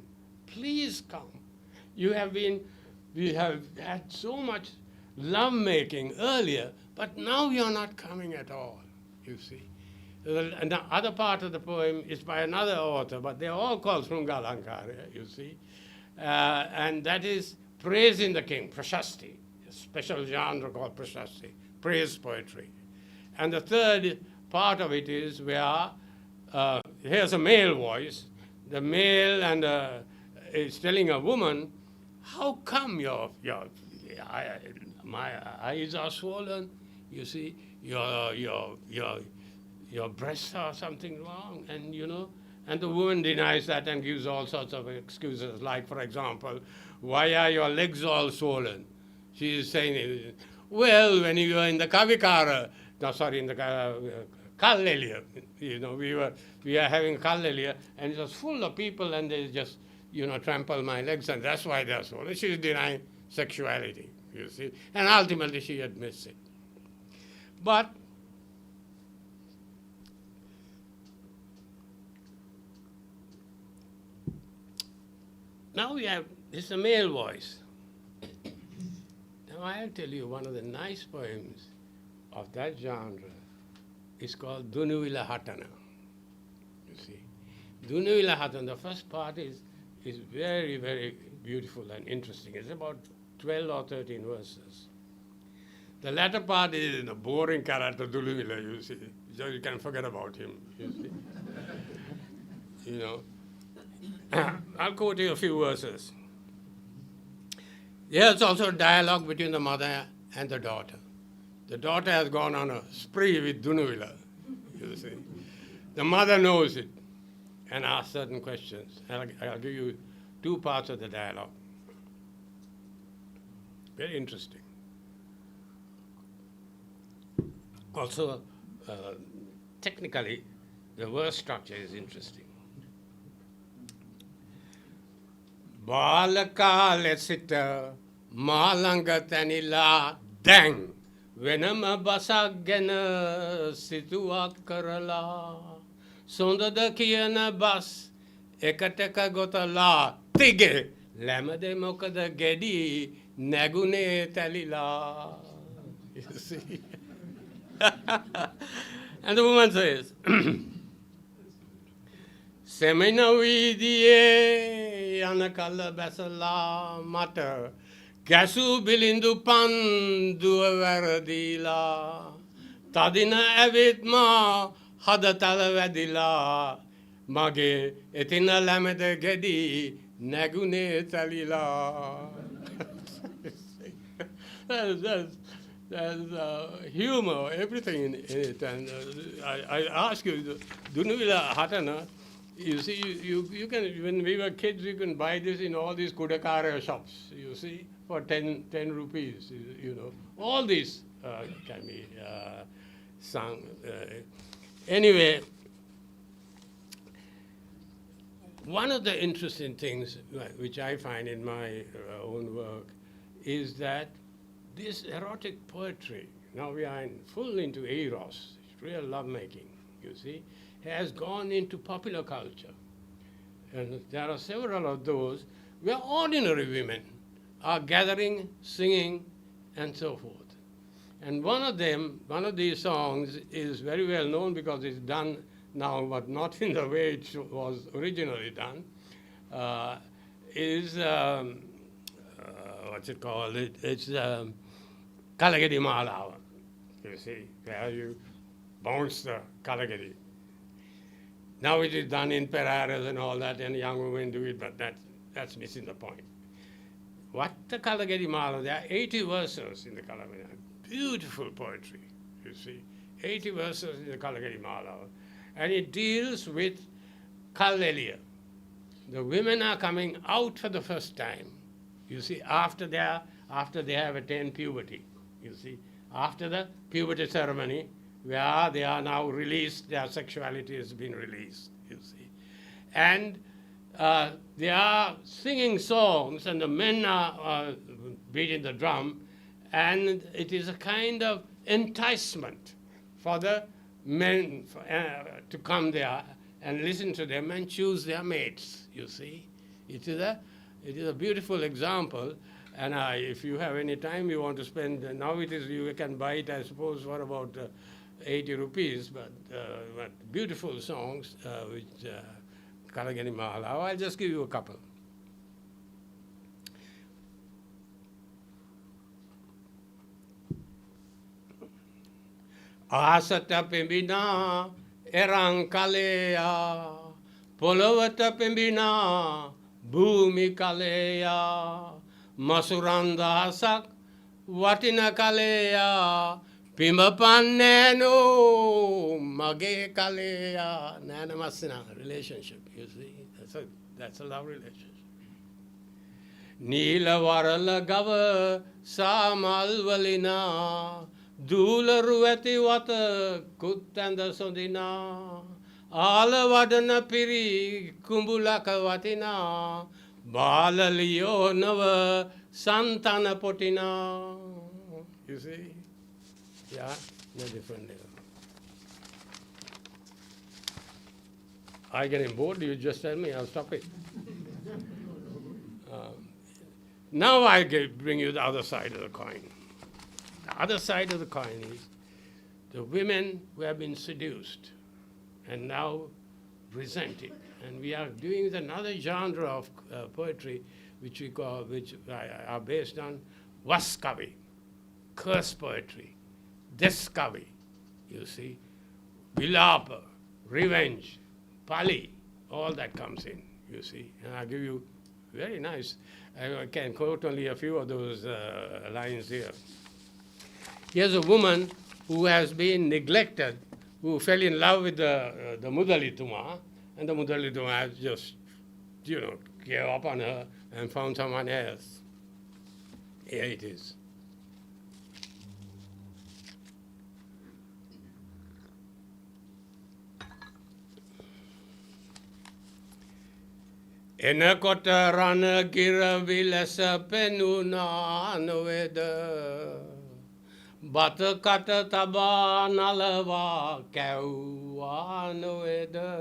Please come. We have had so much love making earlier, but now you're not coming at all, you see. And the other part of the poem is by another author, but they're all called Srungalankara, you see. And that is praising the king, prashasti, a special genre called prashasti, praise poetry. And the third part of it is where here's a male voice. The male is telling a woman, how come my eyes are swollen? You see, your breasts are something wrong, and and the woman denies that and gives all sorts of excuses, like, for example, why are your legs all swollen? She is saying, well, when you were in the Kavikara, in the Kallelia, we are having Kallelia, and it was full of people, and they just, trample my legs, and that's why they're swollen. She is denying sexuality, you see, and ultimately she admits it. But now it's a male voice. Now I'll tell you one of the nice poems of that genre is called Dunuvila Hatana. You see, Dunuvila Hatana, the first part is very, very beautiful and interesting. It's about 12 or 13 verses. The latter part is in a boring character, Dunuvila, you see. So you can forget about him, you see. I'll quote you a few verses. Here's also a dialogue between the mother and the daughter. The daughter has gone on a spree with Dunuvila, you see. The mother knows it and asks certain questions. I'll give you two parts of the dialogue. Very interesting. Also, technically, the verse structure is interesting. Balakale sita malanga tanila dang venama basagena situat karala sonda da kiyana bas ekateka gotala tige lamade mokada gedi nagune talila. You see? And the woman says, Semina vidie anakala basala mata gasu bilindu pan duavaradila tadina avitma hadatala vadila mage etina lamede gedi nagune talila. There's humor, everything in it. And I ask you, Dunuvila Hatana, you see, you can, when we were kids, you can buy this in all these Kudakara shops, you see, for 10 rupees, All these can be sung. Anyway, one of the interesting things which I find in my own work is that this erotic poetry, now we are full into eros, real lovemaking, you see, has gone into popular culture. And there are several of those where ordinary women are gathering, singing, and so forth. And one of these songs is very well known because it's done now, but not in the way it was originally done, is, what's it called? It's Kalagedi Malawa, you see, where you bounce the Kalagedi. Now it is done in Peraras and all that, and young women do it, but that's missing the point. What the Kalagedi Malawa, there are 80 verses in the Kalagedi, beautiful poetry, you see, 80 verses in the Kalagedi Malawa. And it deals with Kallelia. The women are coming out for the first time, you see, after they have attained puberty. you see. After the puberty ceremony, where they are now released, their sexuality has been released, you see. And they are singing songs, and the men are beating the drum, and it is a kind of enticement for the men to come there and listen to them and choose their mates, you see. It is a beautiful example, and if you have any time you want to spend, now you can buy it, I suppose, for about 80 rupees, but beautiful songs, which Kalagani Mahala. I'll just give you a couple. Ahasata pembina erang kalea, polovata pembina bhumi kalea, masuranda hasak watina kalea, pimapan nano mage kalea. Nana masina relationship, you see. That's a love relationship. Nila warala gava samal valina, Dularu ati wata kutanda sondina, ala wadana piri kumbulaka watina, balaliyo nava santana potina. You see? Yeah, no different level. I getting bored? You just tell me, I'll stop it. Now I bring you the other side of the coin. The other side of the coin is the women who have been seduced and now resented. And we are doing another genre of poetry which are based on Vaskavi, curse poetry, Deskavi, you see, Vilapa, revenge, Pali, all that comes in, you see. And I'll give you very nice, I can quote only a few of those lines here. Here's a woman who has been neglected, who fell in love with the Mudalituma, and the Mudalituma has just, gave up on her and found someone else. Here it is. Enakot rana gira vilasa penuna noveda. Batakata taba nalava kaua noeda.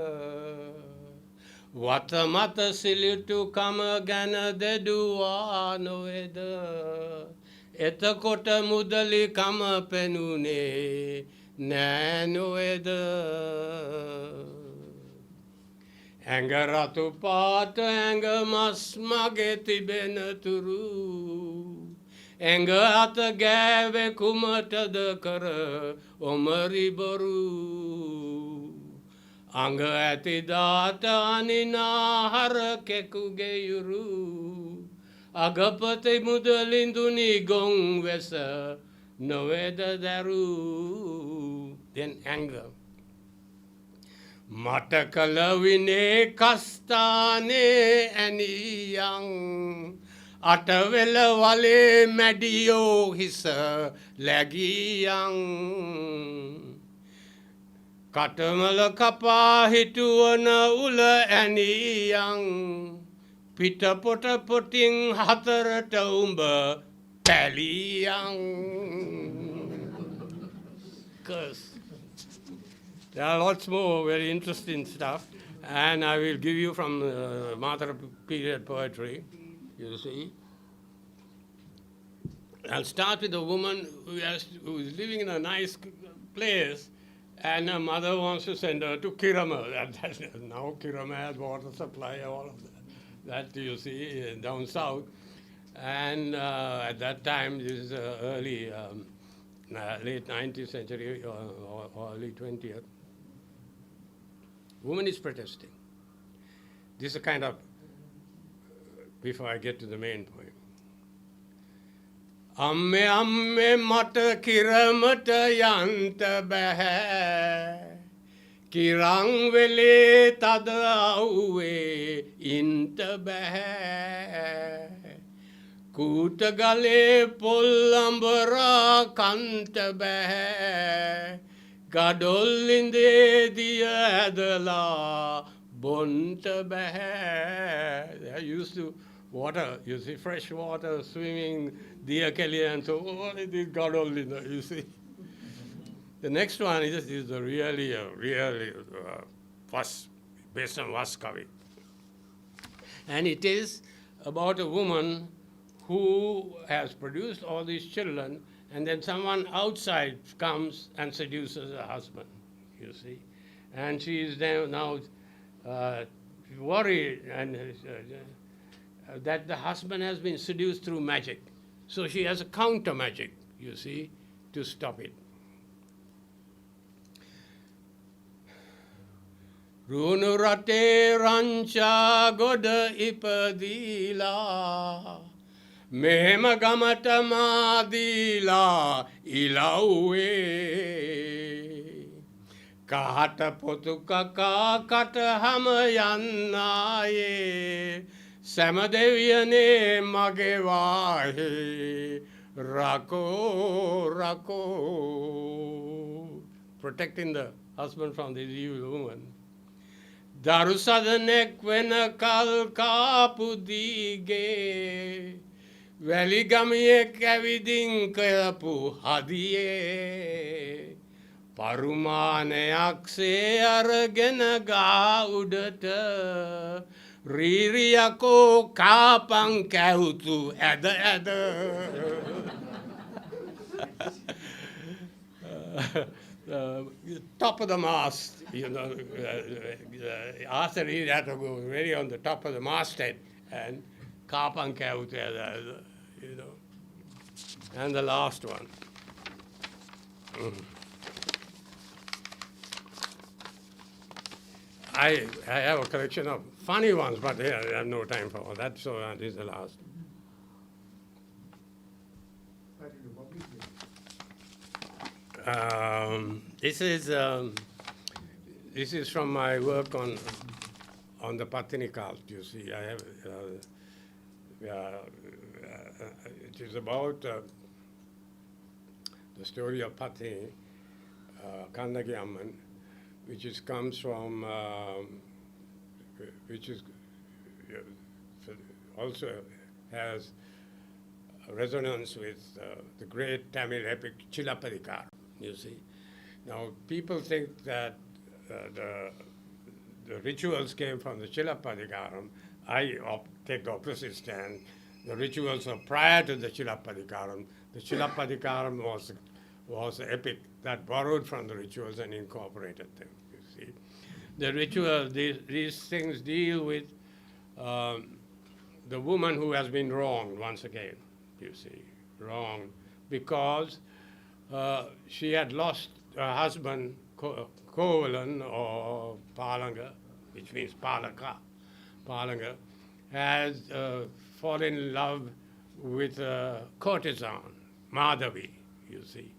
Watamata silitu kama gana dedua noeda. Etakota mudali kama penune nanoeda. Angaratu pata anga mas mageti benaturu. Anga ata gave kumata da kara omari baru. Anga ati data anina harake kugeyuru. Agapate mudalinduni gong vesa noeda daru. Then anger. Matakalawine kastane aniyang. Atavela wale madio hisa lagiyang. Katamala kapa hituana ula aniyang. Pita pota poting hatara taumba paliyang. Curse. There are lots more very interesting stuff, and I will give you from Madhara period poetry, you see. I'll start with a woman who is living in a nice place, and her mother wants to send her to Kirama. Now Kirama has water supply, all of that you see down south. And at that time, this is early, late 19th century or early 20th. Woman is protesting. This is a kind of, before I get to the main point. Amme amme mata kiramata yanta bahe. Kirang vele tada uwe inta bahe. කූටගලේ පොල්ලඹරා කන්ට බැහැ ගඩොල්ලින්දේ දිය ඇදලා බොන්ට බැහැ. I used to water, you see, fresh water, swimming, deer kelly, and so what is this gadollinda, you see. The next one is a really was based on Vaskavi. And it is about a woman who has produced all these children, and then someone outside comes and seduces her husband, you see. And she is now worried and that the husband has been seduced through magic. So she has a counter magic, you see, to stop it. Runu rate rancha goda ipadila mehema gamata madila ilawe kahata potuka kata hama yannaye samadeviyane mage vahe rako rako, protecting the husband from this evil woman. Darusadanek venakal kapudige Veligamiye kavidin kayapu hadiye Parumaneyak se aragena gaudata Ririyako kapang kahutu ada top of the mast, you know, after he had to go very on the top of the masthead and kapang kahutu ada, you know. And the last one. I have a collection of funny ones, but I have no time for all that, so this is the last. This is from my work on the Patini cult. You see, I have it is about the story of Patini, Kandy Amman, which comes from which is also has a resonance with the great Tamil epic Chilapadikar. You see, now people think that the rituals came from the Chilapadikaram. I take the opposite stand. The rituals are prior to the Chilapadikaram. The Chilapadikaram was the epic that borrowed from the rituals and incorporated them. You see, the ritual, these things deal with the woman who has been wronged once again. You see, wronged because she had lost her husband, Kovalan or Palanga, which means Palaka. Palanga has fallen in love with a courtesan, Madhavi, you see.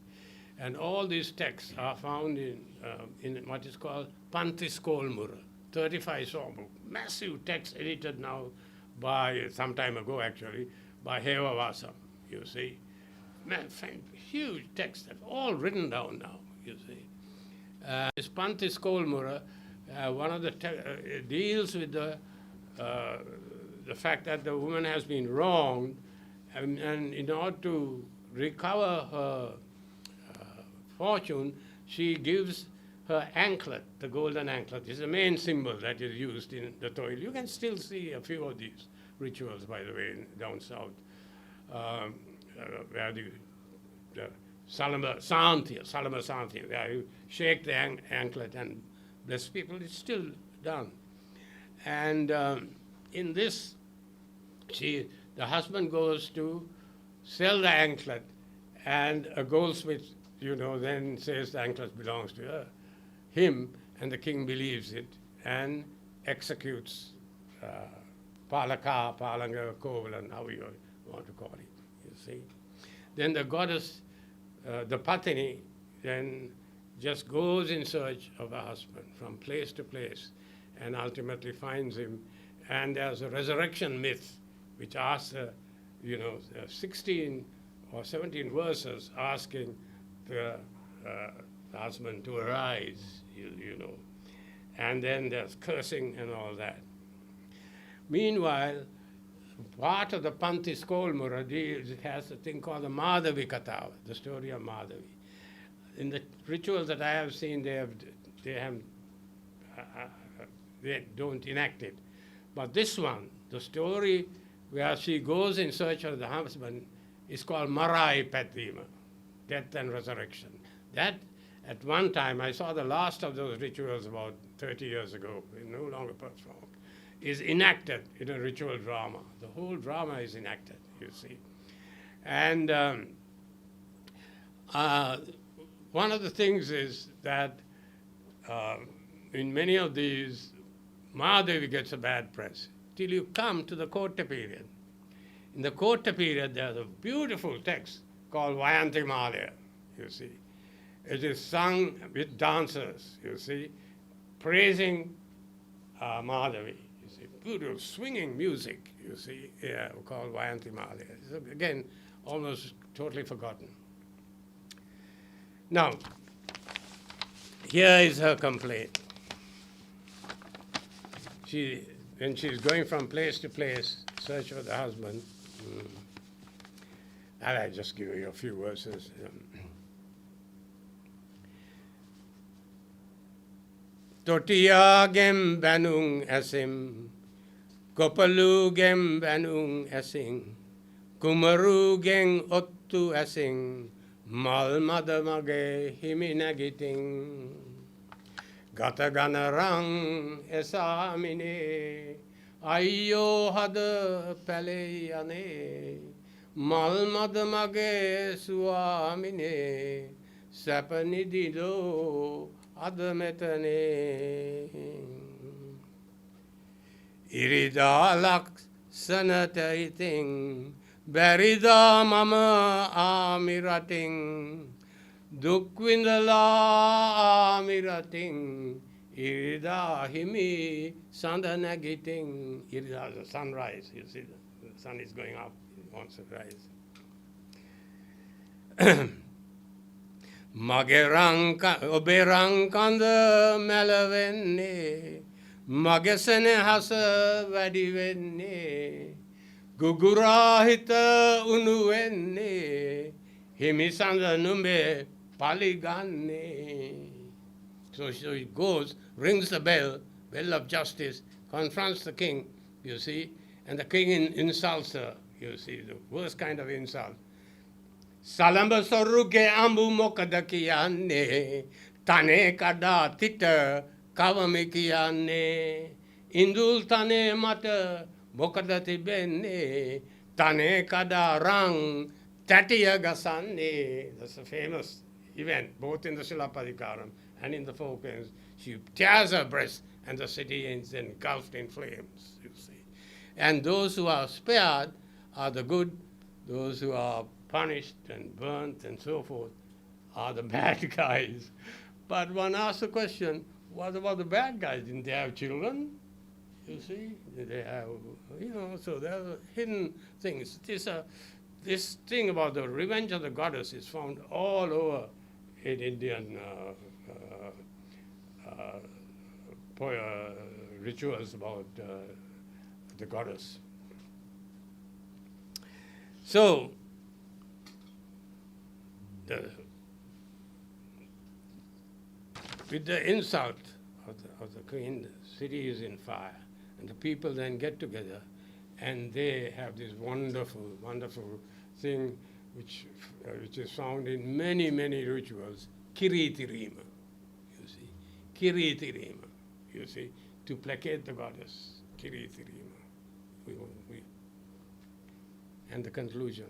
And all these texts are found in what is called Pantis Kolmura, 35 songbook, massive text edited now by, some time ago actually, by Heva Vasam, you see. Man, huge text, all written down now, you see. This Pantis Kolmura, one of the deals with the fact that the woman has been wronged, and in order to recover her fortune, she gives her anklet, the golden anklet. It's the main symbol that is used in the toil. You can still see a few of these rituals, by the way, down south, where the Salama Santhi, where you shake the anklet and bless people. It's still done. And in this, the husband goes to sell the anklet, and a goldsmith, you know, then says the anklet belongs to him, and the king believes it and executes Palaka, Palanga, Kovalan, how you want to call it, you see. Then the goddess, the Patini, then just goes in search of her husband from place to place and ultimately finds him. And there's a resurrection myth which asks her, 16 or 17 verses asking the husband to arise, and then there's cursing and all that. Meanwhile, part of the Panthi Skolmura has a thing called the Madhavi Katha, the story of Madhavi. In the rituals that I have seen, they don't enact it. But this one, the story where she goes in search of the husband, is called Marai Patima, death and resurrection. That, at one time, I saw the last of those rituals about 30 years ago, no longer performed, is enacted in a ritual drama. The whole drama is enacted, you see. And one of the things is that in many of these, Mahadevi gets a bad press till you come to the Kota period. In the Kota period, there's a beautiful text called Vayanti Malaya, you see. It is sung with dancers, you see, praising Mahadevi. You see, beautiful swinging music, you see, called Vayanti Malaya. So again, almost totally forgotten. Now, here is her complaint. When she's going from place to place, search for the husband, and I just give you a few verses. Totiyagem banung asim, kopalugem banung asing, kumarugeng ottu asing, malmadamage himinagiting. Gataganarang esamine, ayyo hada paleyane, malmadamage suamine, sapanidido adametane. Iridalak sanataiting, berida mama amirating, Dukwindala amirating, irida himi sandanagiting. Irida is the sunrise, you see, the sun is going up, it wants to rise. Magerang oberang kanda melavenne, magesene hasa vadivenne, gugurahita unuenne, himisanda numbe Paligane. So he goes, rings the bell of justice, confronts the king, you see, and the king insults her, you see, the worst kind of insult. Salamba soruge ambu mokadakiyane, tane kada tita kavamikiyane, indul tane mata mokadati benne, tane kada rang tatiya gasane. That's a famous event, both in the Silapadikaram and in the folk hymns. She tears her breast and the city is engulfed in flames, you see. And those who are spared are the good, those who are punished and burnt and so forth are the bad guys. But one asks the question, what about the bad guys? Didn't they have children? You see, they have, so there are hidden things. This thing about the revenge of the goddess is found all over in Indian rituals about the goddess. So, with the insult of the queen, the city is in fire, and the people then get together, and they have this wonderful, wonderful thing which is found in many, many rituals, Kiritirima, you see. Kiritirima, you see, to placate the goddess, Kiritirima. And the conclusion.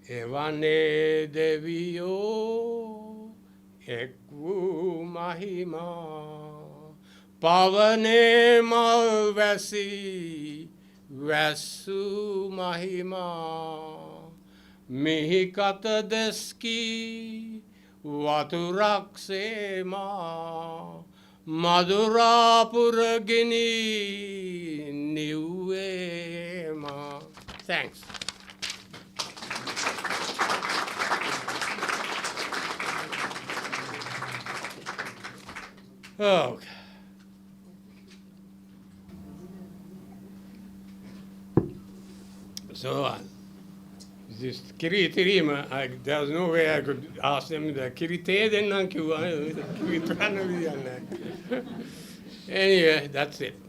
Evane Deviyo Ekvu Mahima Pavane Malvasi Vasu Mahima Mihikata Deski Vaturaksema Madura Puragini Niuema. Thanks. Oh. So, this Kiritirima, there was no way I could ask them the Kirite then Anyway, that's it.